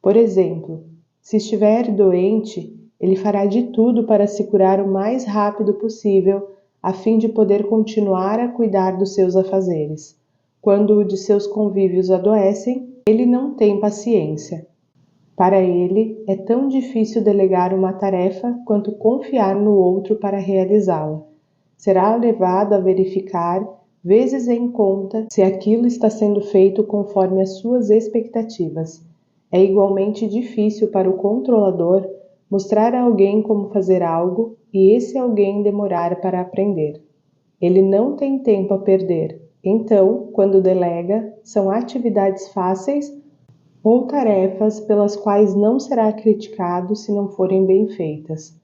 Por exemplo, se estiver doente, ele fará de tudo para se curar o mais rápido possível, a fim de poder continuar a cuidar dos seus afazeres. Quando o de seus convívios adoecem, ele não tem paciência. Para ele, é tão difícil delegar uma tarefa quanto confiar no outro para realizá-la. Será levado a verificar, vezes em conta, se aquilo está sendo feito conforme as suas expectativas. É igualmente difícil para o controlador mostrar a alguém como fazer algo e esse alguém demorar para aprender. Ele não tem tempo a perder, então, quando delega, são atividades fáceis ou tarefas pelas quais não será criticado se não forem bem feitas.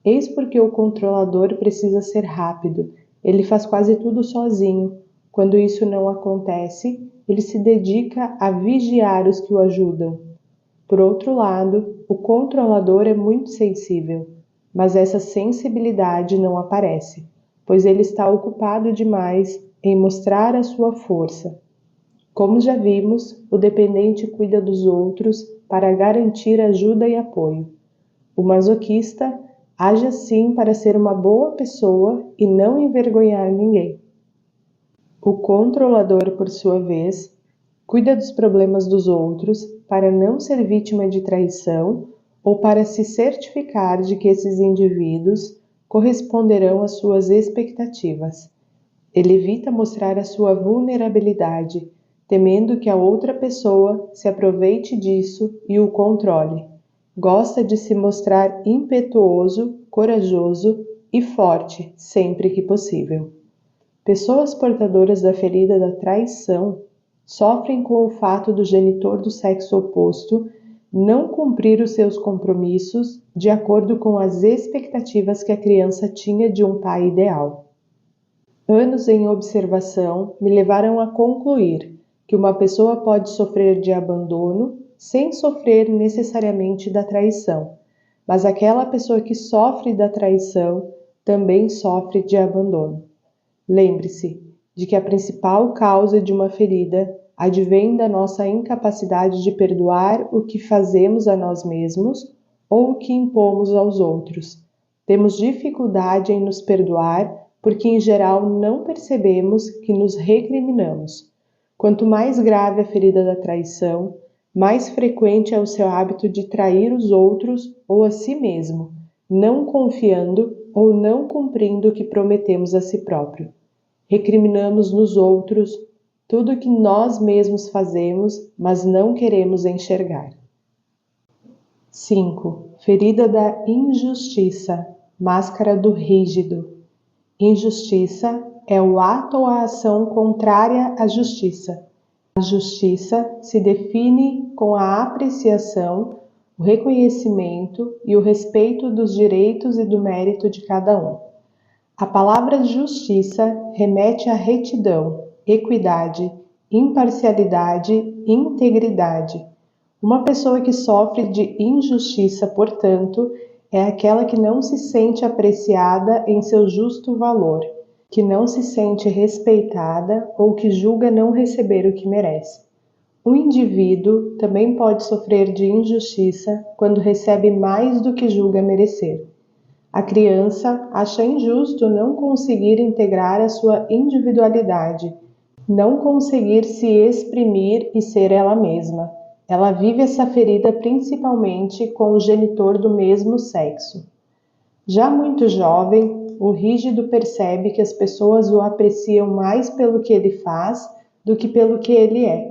Eis porque o controlador precisa ser rápido, ele faz quase tudo sozinho. Quando isso não acontece, ele se dedica a vigiar os que o ajudam. Por outro lado, o controlador é muito sensível, mas essa sensibilidade não aparece, pois ele está ocupado demais em mostrar a sua força. Como já vimos, o dependente cuida dos outros para garantir ajuda e apoio. O masoquista age assim para ser uma boa pessoa e não envergonhar ninguém. O controlador, por sua vez, cuida dos problemas dos outros para não ser vítima de traição ou para se certificar de que esses indivíduos corresponderão às suas expectativas. Ele evita mostrar a sua vulnerabilidade, temendo que a outra pessoa se aproveite disso e o controle. Gosta de se mostrar impetuoso, corajoso e forte sempre que possível. Pessoas portadoras da ferida da traição sofrem com o fato do genitor do sexo oposto não cumprir os seus compromissos de acordo com as expectativas que a criança tinha de um pai ideal. Anos em observação me levaram a concluir que uma pessoa pode sofrer de abandono sem sofrer necessariamente da traição, mas aquela pessoa que sofre da traição também sofre de abandono. Lembre-se de que a principal causa de uma ferida advém da nossa incapacidade de perdoar o que fazemos a nós mesmos ou o que impomos aos outros. Temos dificuldade em nos perdoar porque, em geral, não percebemos que nos recriminamos. Quanto mais grave a ferida da traição, mais frequente é o seu hábito de trair os outros ou a si mesmo, não confiando ou não cumprindo o que prometemos a si próprio. Recriminamos nos outros tudo o que nós mesmos fazemos, mas não queremos enxergar. 5. Ferida da injustiça, máscara do rígido. Injustiça é o ato ou a ação contrária à justiça. A justiça se define com a apreciação, o reconhecimento e o respeito dos direitos e do mérito de cada um. A palavra justiça remete à retidão, equidade, imparcialidade e integridade. Uma pessoa que sofre de injustiça, portanto, é aquela que não se sente apreciada em seu justo valor, que não se sente respeitada ou que julga não receber o que merece. O indivíduo também pode sofrer de injustiça quando recebe mais do que julga merecer. A criança acha injusto não conseguir integrar a sua individualidade, não conseguir se exprimir e ser ela mesma. Ela vive essa ferida principalmente com o genitor do mesmo sexo. Já muito jovem, o rígido percebe que as pessoas o apreciam mais pelo que ele faz do que pelo que ele é.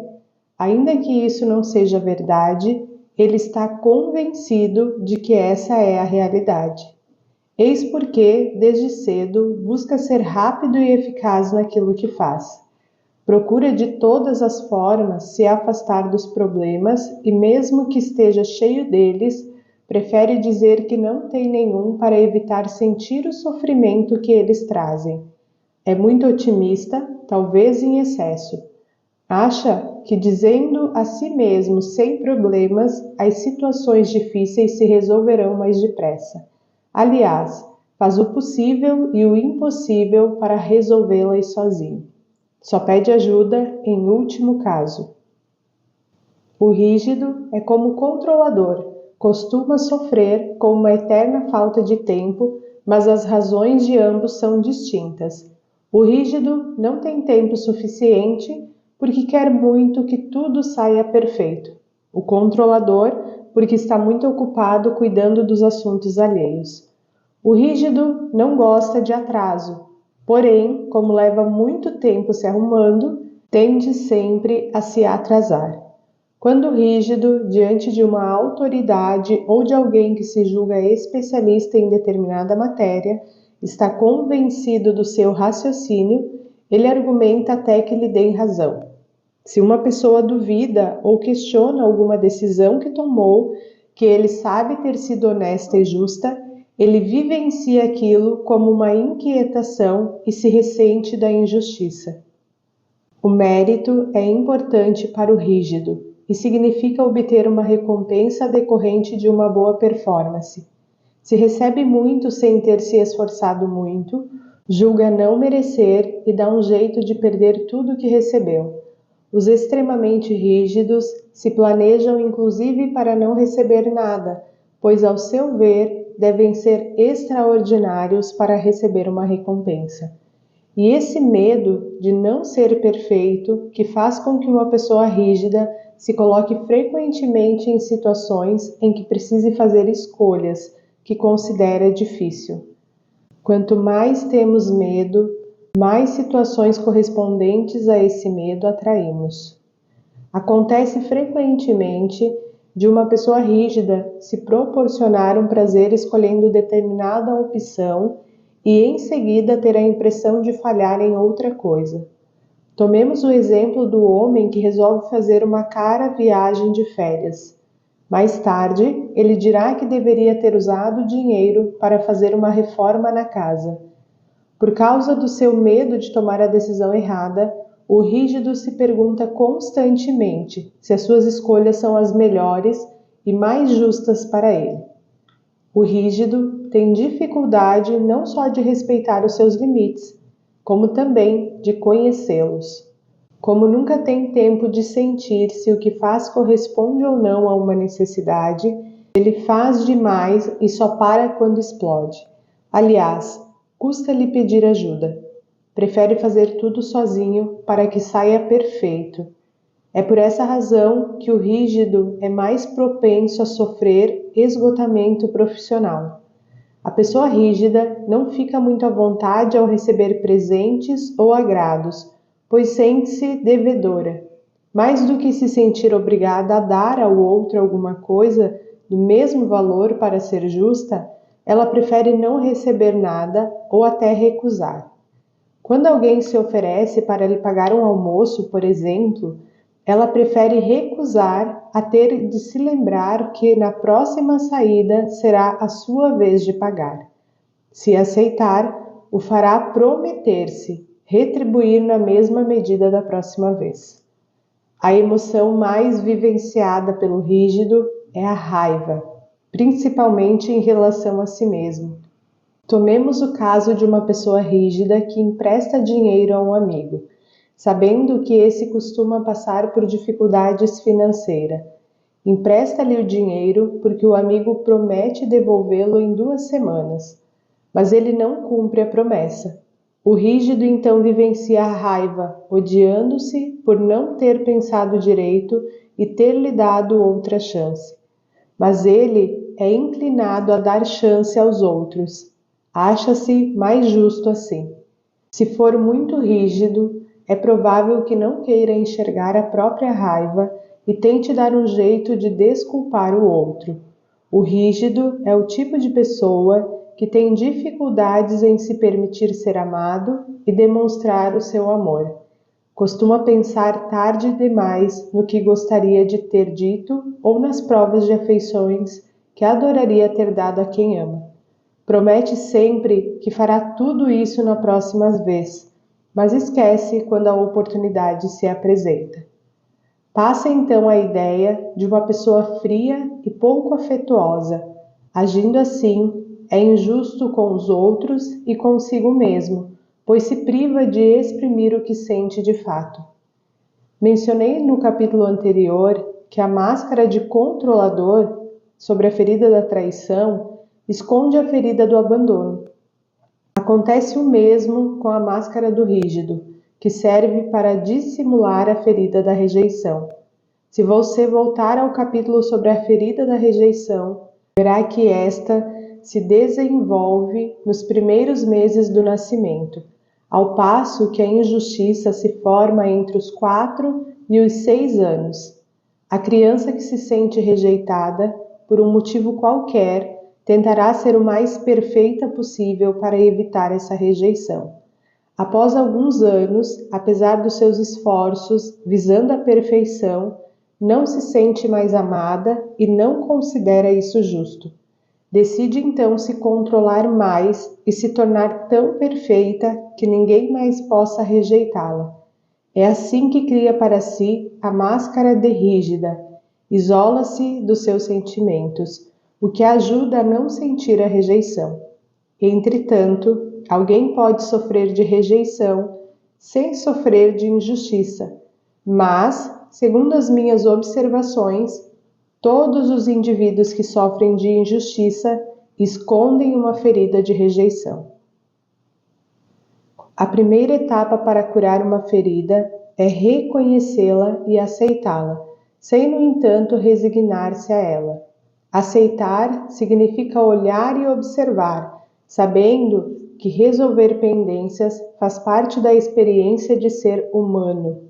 Ainda que isso não seja verdade, ele está convencido de que essa é a realidade. Eis porque, desde cedo, busca ser rápido e eficaz naquilo que faz. Procura de todas as formas se afastar dos problemas e, mesmo que esteja cheio deles, prefere dizer que não tem nenhum para evitar sentir o sofrimento que eles trazem. É muito otimista, talvez em excesso. Acha que dizendo a si mesmo sem problemas, as situações difíceis se resolverão mais depressa. Aliás, faz o possível e o impossível para resolvê-las sozinho. Só pede ajuda em último caso. O rígido é como o controlador, costuma sofrer com uma eterna falta de tempo, mas as razões de ambos são distintas. O rígido não tem tempo suficiente porque quer muito que tudo saia perfeito. O controlador, porque está muito ocupado cuidando dos assuntos alheios. O rígido não gosta de atraso, porém, como leva muito tempo se arrumando, tende sempre a se atrasar. Quando rígido, diante de uma autoridade ou de alguém que se julga especialista em determinada matéria, está convencido do seu raciocínio, ele argumenta até que lhe deem razão. Se uma pessoa duvida ou questiona alguma decisão que tomou, que ele sabe ter sido honesta e justa, ele vivencia aquilo como uma inquietação e se ressente da injustiça. O mérito é importante para o rígido e significa obter uma recompensa decorrente de uma boa performance. Se recebe muito sem ter se esforçado muito, julga não merecer e dá um jeito de perder tudo o que recebeu. Os extremamente rígidos se planejam inclusive para não receber nada, pois, ao seu ver, devem ser extraordinários para receber uma recompensa. E esse medo de não ser perfeito que faz com que uma pessoa rígida se coloque frequentemente em situações em que precise fazer escolhas que considera difícil. Quanto mais temos medo, mais situações correspondentes a esse medo atraímos. Acontece frequentemente de uma pessoa rígida se proporcionar um prazer escolhendo determinada opção e em seguida ter a impressão de falhar em outra coisa. Tomemos o exemplo do homem que resolve fazer uma cara viagem de férias. Mais tarde, ele dirá que deveria ter usado o dinheiro para fazer uma reforma na casa. Por causa do seu medo de tomar a decisão errada, o rígido se pergunta constantemente se as suas escolhas são as melhores e mais justas para ele. O rígido tem dificuldade não só de respeitar os seus limites, como também de conhecê-los. Como nunca tem tempo de sentir se o que faz corresponde ou não a uma necessidade, ele faz demais e só para quando explode. Aliás, custa-lhe pedir ajuda. Prefere fazer tudo sozinho para que saia perfeito. É por essa razão que o rígido é mais propenso a sofrer esgotamento profissional. A pessoa rígida não fica muito à vontade ao receber presentes ou agrados, pois sente-se devedora. Mais do que se sentir obrigada a dar ao outro alguma coisa do mesmo valor para ser justa, ela prefere não receber nada ou até recusar. Quando alguém se oferece para lhe pagar um almoço, por exemplo, ela prefere recusar a ter de se lembrar que na próxima saída será a sua vez de pagar. Se aceitar, o fará prometer-se, retribuir na mesma medida da próxima vez. A emoção mais vivenciada pelo rígido é a raiva, principalmente em relação a si mesmo. Tomemos o caso de uma pessoa rígida que empresta dinheiro a um amigo, sabendo que esse costuma passar por dificuldades financeiras. Empresta-lhe o dinheiro porque o amigo promete devolvê-lo em 2 semanas, mas ele não cumpre a promessa. O rígido então vivencia a raiva, odiando-se por não ter pensado direito e ter lhe dado outra chance. Mas ele é inclinado a dar chance aos outros. Acha-se mais justo assim. Se for muito rígido, é provável que não queira enxergar a própria raiva e tente dar um jeito de desculpar o outro. O rígido é o tipo de pessoa que tem dificuldades em se permitir ser amado e demonstrar o seu amor. Costuma pensar tarde demais no que gostaria de ter dito ou nas provas de afeições que adoraria ter dado a quem ama. Promete sempre que fará tudo isso na próxima vez, mas esquece quando a oportunidade se apresenta. Passa então a ideia de uma pessoa fria e pouco afetuosa. Agindo assim, é injusto com os outros e consigo mesmo, pois se priva de exprimir o que sente de fato. Mencionei no capítulo anterior que a máscara de controlador sobre a ferida da traição esconde a ferida do abandono. Acontece o mesmo com a máscara do rígido, que serve para dissimular a ferida da rejeição. Se você voltar ao capítulo sobre a ferida da rejeição, verá que esta se desenvolve nos primeiros meses do nascimento, ao passo que a injustiça se forma entre os 4 e os 6 anos. A criança que se sente rejeitada, por um motivo qualquer, tentará ser o mais perfeita possível para evitar essa rejeição. Após alguns anos, apesar dos seus esforços visando a perfeição, não se sente mais amada e não considera isso justo. Decide então se controlar mais e se tornar tão perfeita que ninguém mais possa rejeitá-la. É assim que cria para si a máscara de rígida, isola-se dos seus sentimentos, o que ajuda a não sentir a rejeição. Entretanto, alguém pode sofrer de rejeição sem sofrer de injustiça, mas, segundo as minhas observações, todos os indivíduos que sofrem de injustiça escondem uma ferida de rejeição. A primeira etapa para curar uma ferida é reconhecê-la e aceitá-la, sem, no entanto, resignar-se a ela. Aceitar significa olhar e observar, sabendo que resolver pendências faz parte da experiência de ser humano.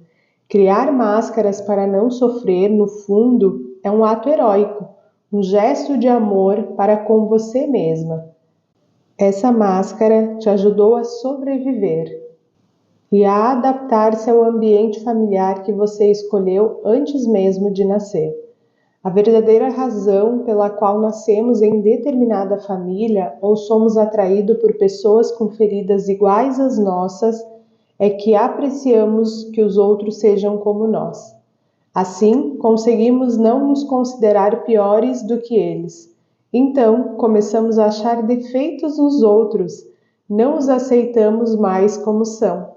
Criar máscaras para não sofrer, no fundo, é um ato heróico, um gesto de amor para com você mesma. Essa máscara te ajudou a sobreviver e a adaptar-se ao ambiente familiar que você escolheu antes mesmo de nascer. A verdadeira razão pela qual nascemos em determinada família ou somos atraídos por pessoas com feridas iguais às nossas é que apreciamos que os outros sejam como nós. Assim, conseguimos não nos considerar piores do que eles. Então, começamos a achar defeitos nos outros, não os aceitamos mais como são.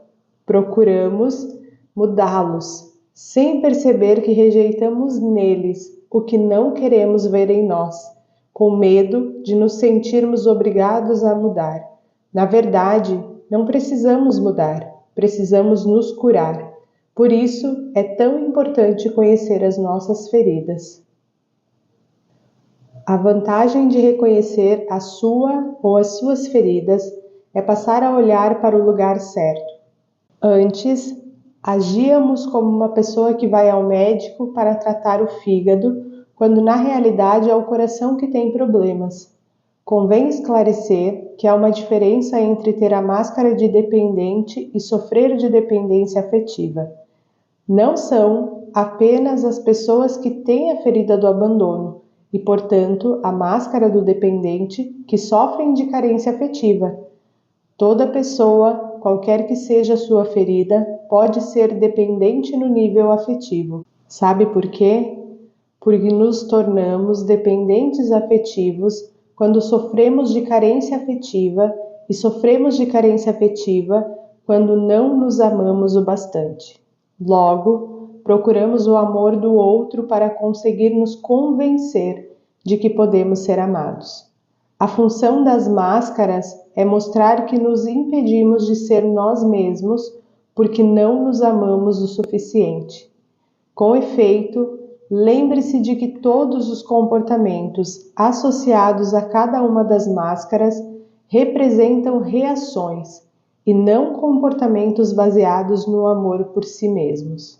Procuramos mudá-los, sem perceber que rejeitamos neles o que não queremos ver em nós, com medo de nos sentirmos obrigados a mudar. Na verdade, não precisamos mudar, precisamos nos curar. Por isso, é tão importante conhecer as nossas feridas. A vantagem de reconhecer a sua ou as suas feridas é passar a olhar para o lugar certo. Antes, agíamos como uma pessoa que vai ao médico para tratar o fígado, quando na realidade é o coração que tem problemas. Convém esclarecer que há uma diferença entre ter a máscara de dependente e sofrer de dependência afetiva. Não são apenas as pessoas que têm a ferida do abandono e, portanto, a máscara do dependente que sofrem de carência afetiva. Toda pessoa, qualquer que seja a sua ferida, pode ser dependente no nível afetivo. Sabe por quê? Porque nos tornamos dependentes afetivos quando sofremos de carência afetiva e sofremos de carência afetiva quando não nos amamos o bastante. Logo, procuramos o amor do outro para conseguir nos convencer de que podemos ser amados. A função das máscaras é mostrar que nos impedimos de ser nós mesmos porque não nos amamos o suficiente. Com efeito, lembre-se de que todos os comportamentos associados a cada uma das máscaras representam reações e não comportamentos baseados no amor por si mesmos.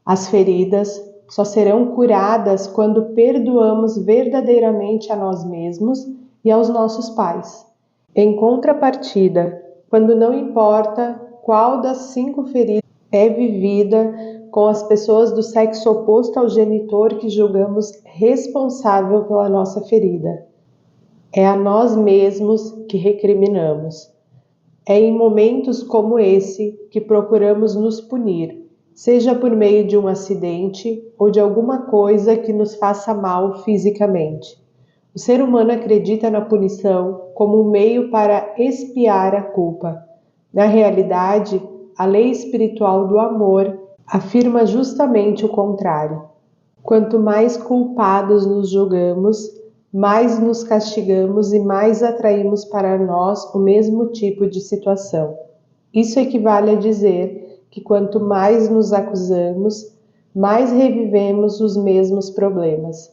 As feridas só serão curadas quando perdoamos verdadeiramente a nós mesmos e aos nossos pais. Em contrapartida, quando não importa qual das 5 feridas é vivida com as pessoas do sexo oposto ao genitor que julgamos responsável pela nossa ferida. É a nós mesmos que recriminamos. É em momentos como esse que procuramos nos punir, seja por meio de um acidente ou de alguma coisa que nos faça mal fisicamente. O ser humano acredita na punição como um meio para expiar a culpa. Na realidade, a lei espiritual do amor afirma justamente o contrário. Quanto mais culpados nos julgamos, mais nos castigamos e mais atraímos para nós o mesmo tipo de situação. Isso equivale a dizer que quanto mais nos acusamos, mais revivemos os mesmos problemas.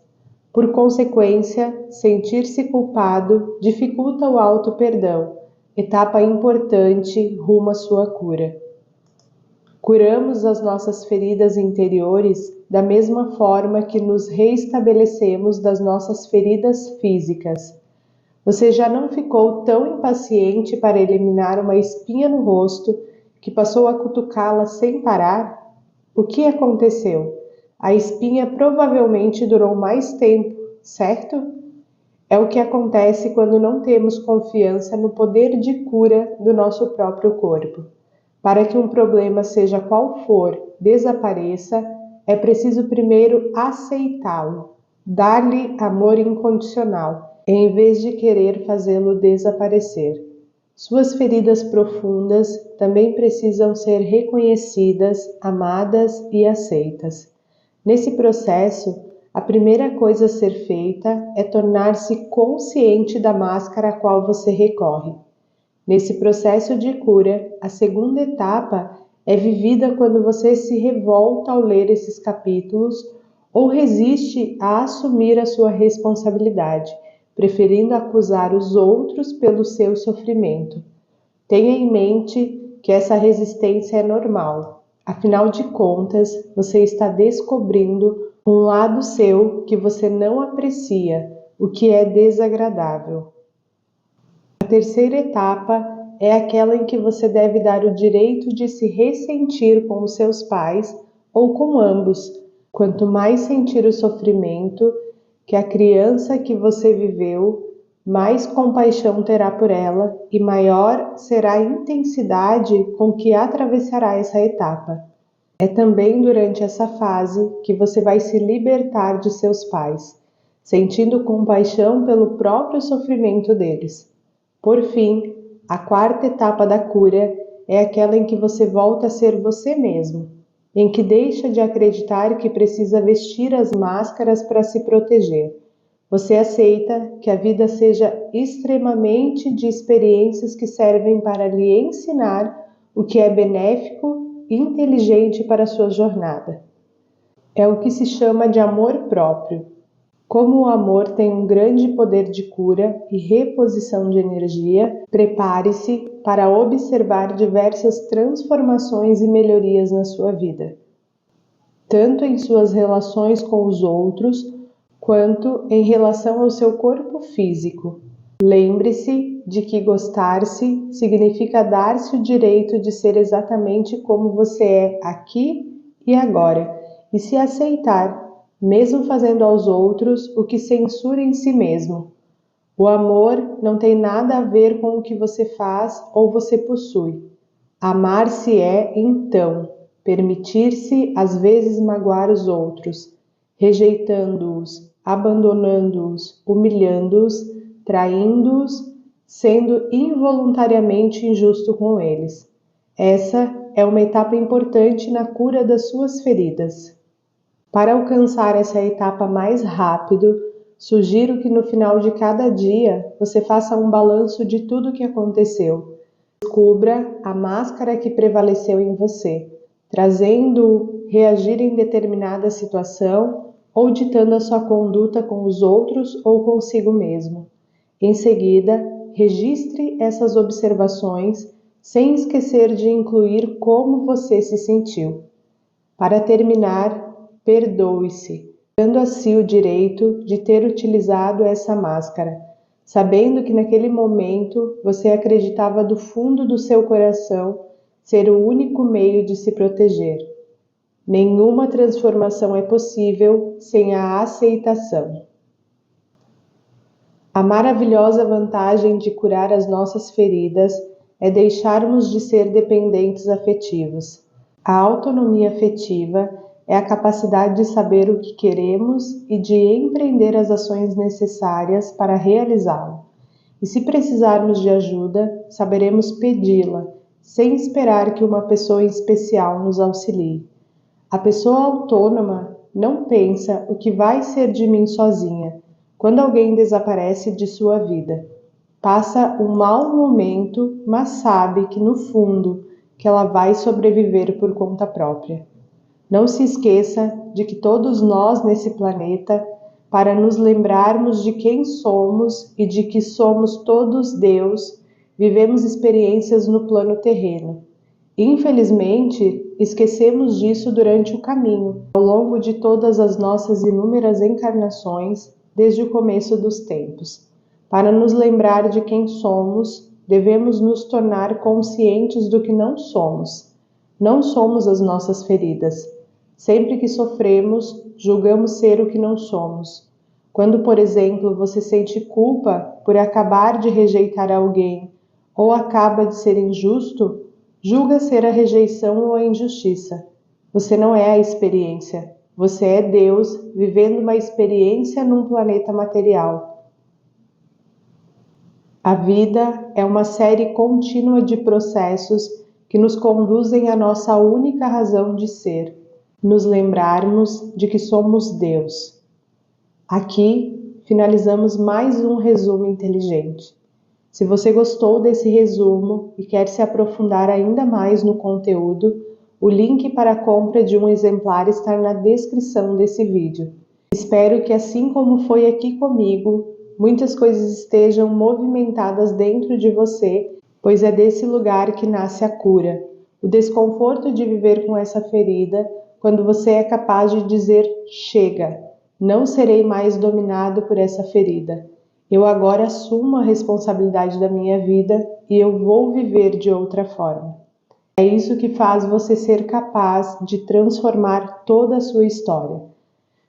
Por consequência, sentir-se culpado dificulta o auto-perdão, etapa importante rumo à sua cura. Curamos as nossas feridas interiores da mesma forma que nos reestabelecemos das nossas feridas físicas. Você já não ficou tão impaciente para eliminar uma espinha no rosto que passou a cutucá-la sem parar? O que aconteceu? A espinha provavelmente durou mais tempo, certo? É o que acontece quando não temos confiança no poder de cura do nosso próprio corpo. Para que um problema, seja qual for, desapareça, é preciso primeiro aceitá-lo, dar-lhe amor incondicional, em vez de querer fazê-lo desaparecer. Suas feridas profundas também precisam ser reconhecidas, amadas e aceitas. Nesse processo, a primeira coisa a ser feita é tornar-se consciente da máscara a qual você recorre. Nesse processo de cura, a segunda etapa é vivida quando você se revolta ao ler esses capítulos ou resiste a assumir a sua responsabilidade, preferindo acusar os outros pelo seu sofrimento. Tenha em mente que essa resistência é normal. Afinal de contas, você está descobrindo um lado seu que você não aprecia, o que é desagradável. A terceira etapa é aquela em que você deve dar o direito de se ressentir com os seus pais ou com ambos. Quanto mais sentir o sofrimento que a criança que você viveu, mais compaixão terá por ela e maior será a intensidade com que atravessará essa etapa. É também durante essa fase que você vai se libertar de seus pais, sentindo compaixão pelo próprio sofrimento deles. Por fim, a quarta etapa da cura é aquela em que você volta a ser você mesmo, em que deixa de acreditar que precisa vestir as máscaras para se proteger. Você aceita que a vida seja extremamente de experiências que servem para lhe ensinar o que é benéfico e inteligente para a sua jornada. É o que se chama de amor próprio. Como o amor tem um grande poder de cura e reposição de energia, prepare-se para observar diversas transformações e melhorias na sua vida, tanto em suas relações com os outros, quanto em relação ao seu corpo físico. Lembre-se de que gostar-se significa dar-se o direito de ser exatamente como você é aqui e agora, e se aceitar, mesmo fazendo aos outros o que censura em si mesmo. O amor não tem nada a ver com o que você faz ou você possui. Amar-se é, então, permitir-se às vezes magoar os outros, rejeitando-os, abandonando-os, humilhando-os, traindo-os, sendo involuntariamente injusto com eles. Essa é uma etapa importante na cura das suas feridas. Para alcançar essa etapa mais rápido, sugiro que no final de cada dia você faça um balanço de tudo o que aconteceu. Descubra a máscara que prevaleceu em você, trazendo-o reagir em determinada situação ou ditando a sua conduta com os outros ou consigo mesmo. Em seguida, registre essas observações sem esquecer de incluir como você se sentiu. Para terminar, perdoe-se, dando a si o direito de ter utilizado essa máscara, sabendo que naquele momento você acreditava do fundo do seu coração ser o único meio de se proteger. Nenhuma transformação é possível sem a aceitação. A maravilhosa vantagem de curar as nossas feridas é deixarmos de ser dependentes afetivos. A autonomia afetiva é a capacidade de saber o que queremos e de empreender as ações necessárias para realizá-lo. E se precisarmos de ajuda, saberemos pedi-la, sem esperar que uma pessoa especial nos auxilie. A pessoa autônoma não pensa o que vai ser de mim sozinha, quando alguém desaparece de sua vida. Passa um mau momento, mas sabe que no fundo que ela vai sobreviver por conta própria. Não se esqueça de que todos nós nesse planeta, para nos lembrarmos de quem somos e de que somos todos Deus, vivemos experiências no plano terreno. Infelizmente, esquecemos disso durante o caminho, ao longo de todas as nossas inúmeras encarnações, desde o começo dos tempos. Para nos lembrar de quem somos, devemos nos tornar conscientes do que não somos. Não somos as nossas feridas. Sempre que sofremos, julgamos ser o que não somos. Quando, por exemplo, você sente culpa por acabar de rejeitar alguém ou acaba de ser injusto, julga ser a rejeição ou a injustiça. Você não é a experiência. Você é Deus vivendo uma experiência num planeta material. A vida é uma série contínua de processos que nos conduzem à nossa única razão de ser. Nos lembrarmos de que somos Deus. Aqui finalizamos mais um resumo inteligente. Se você gostou desse resumo e quer se aprofundar ainda mais no conteúdo, o link para a compra de um exemplar está na descrição desse vídeo. Espero que, assim como foi aqui comigo, muitas coisas estejam movimentadas dentro de você, pois é desse lugar que nasce a cura. O desconforto de viver com essa ferida, quando você é capaz de dizer chega, não serei mais dominado por essa ferida. Eu agora assumo a responsabilidade da minha vida e eu vou viver de outra forma. É isso que faz você ser capaz de transformar toda a sua história.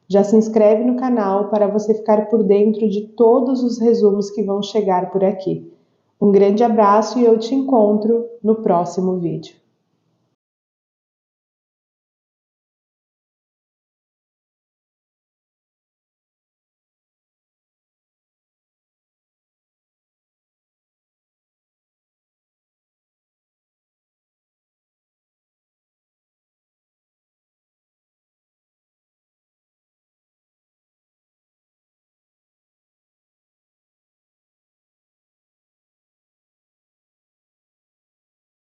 Já se inscreve no canal para você ficar por dentro de todos os resumos que vão chegar por aqui. Um grande abraço e eu te encontro no próximo vídeo.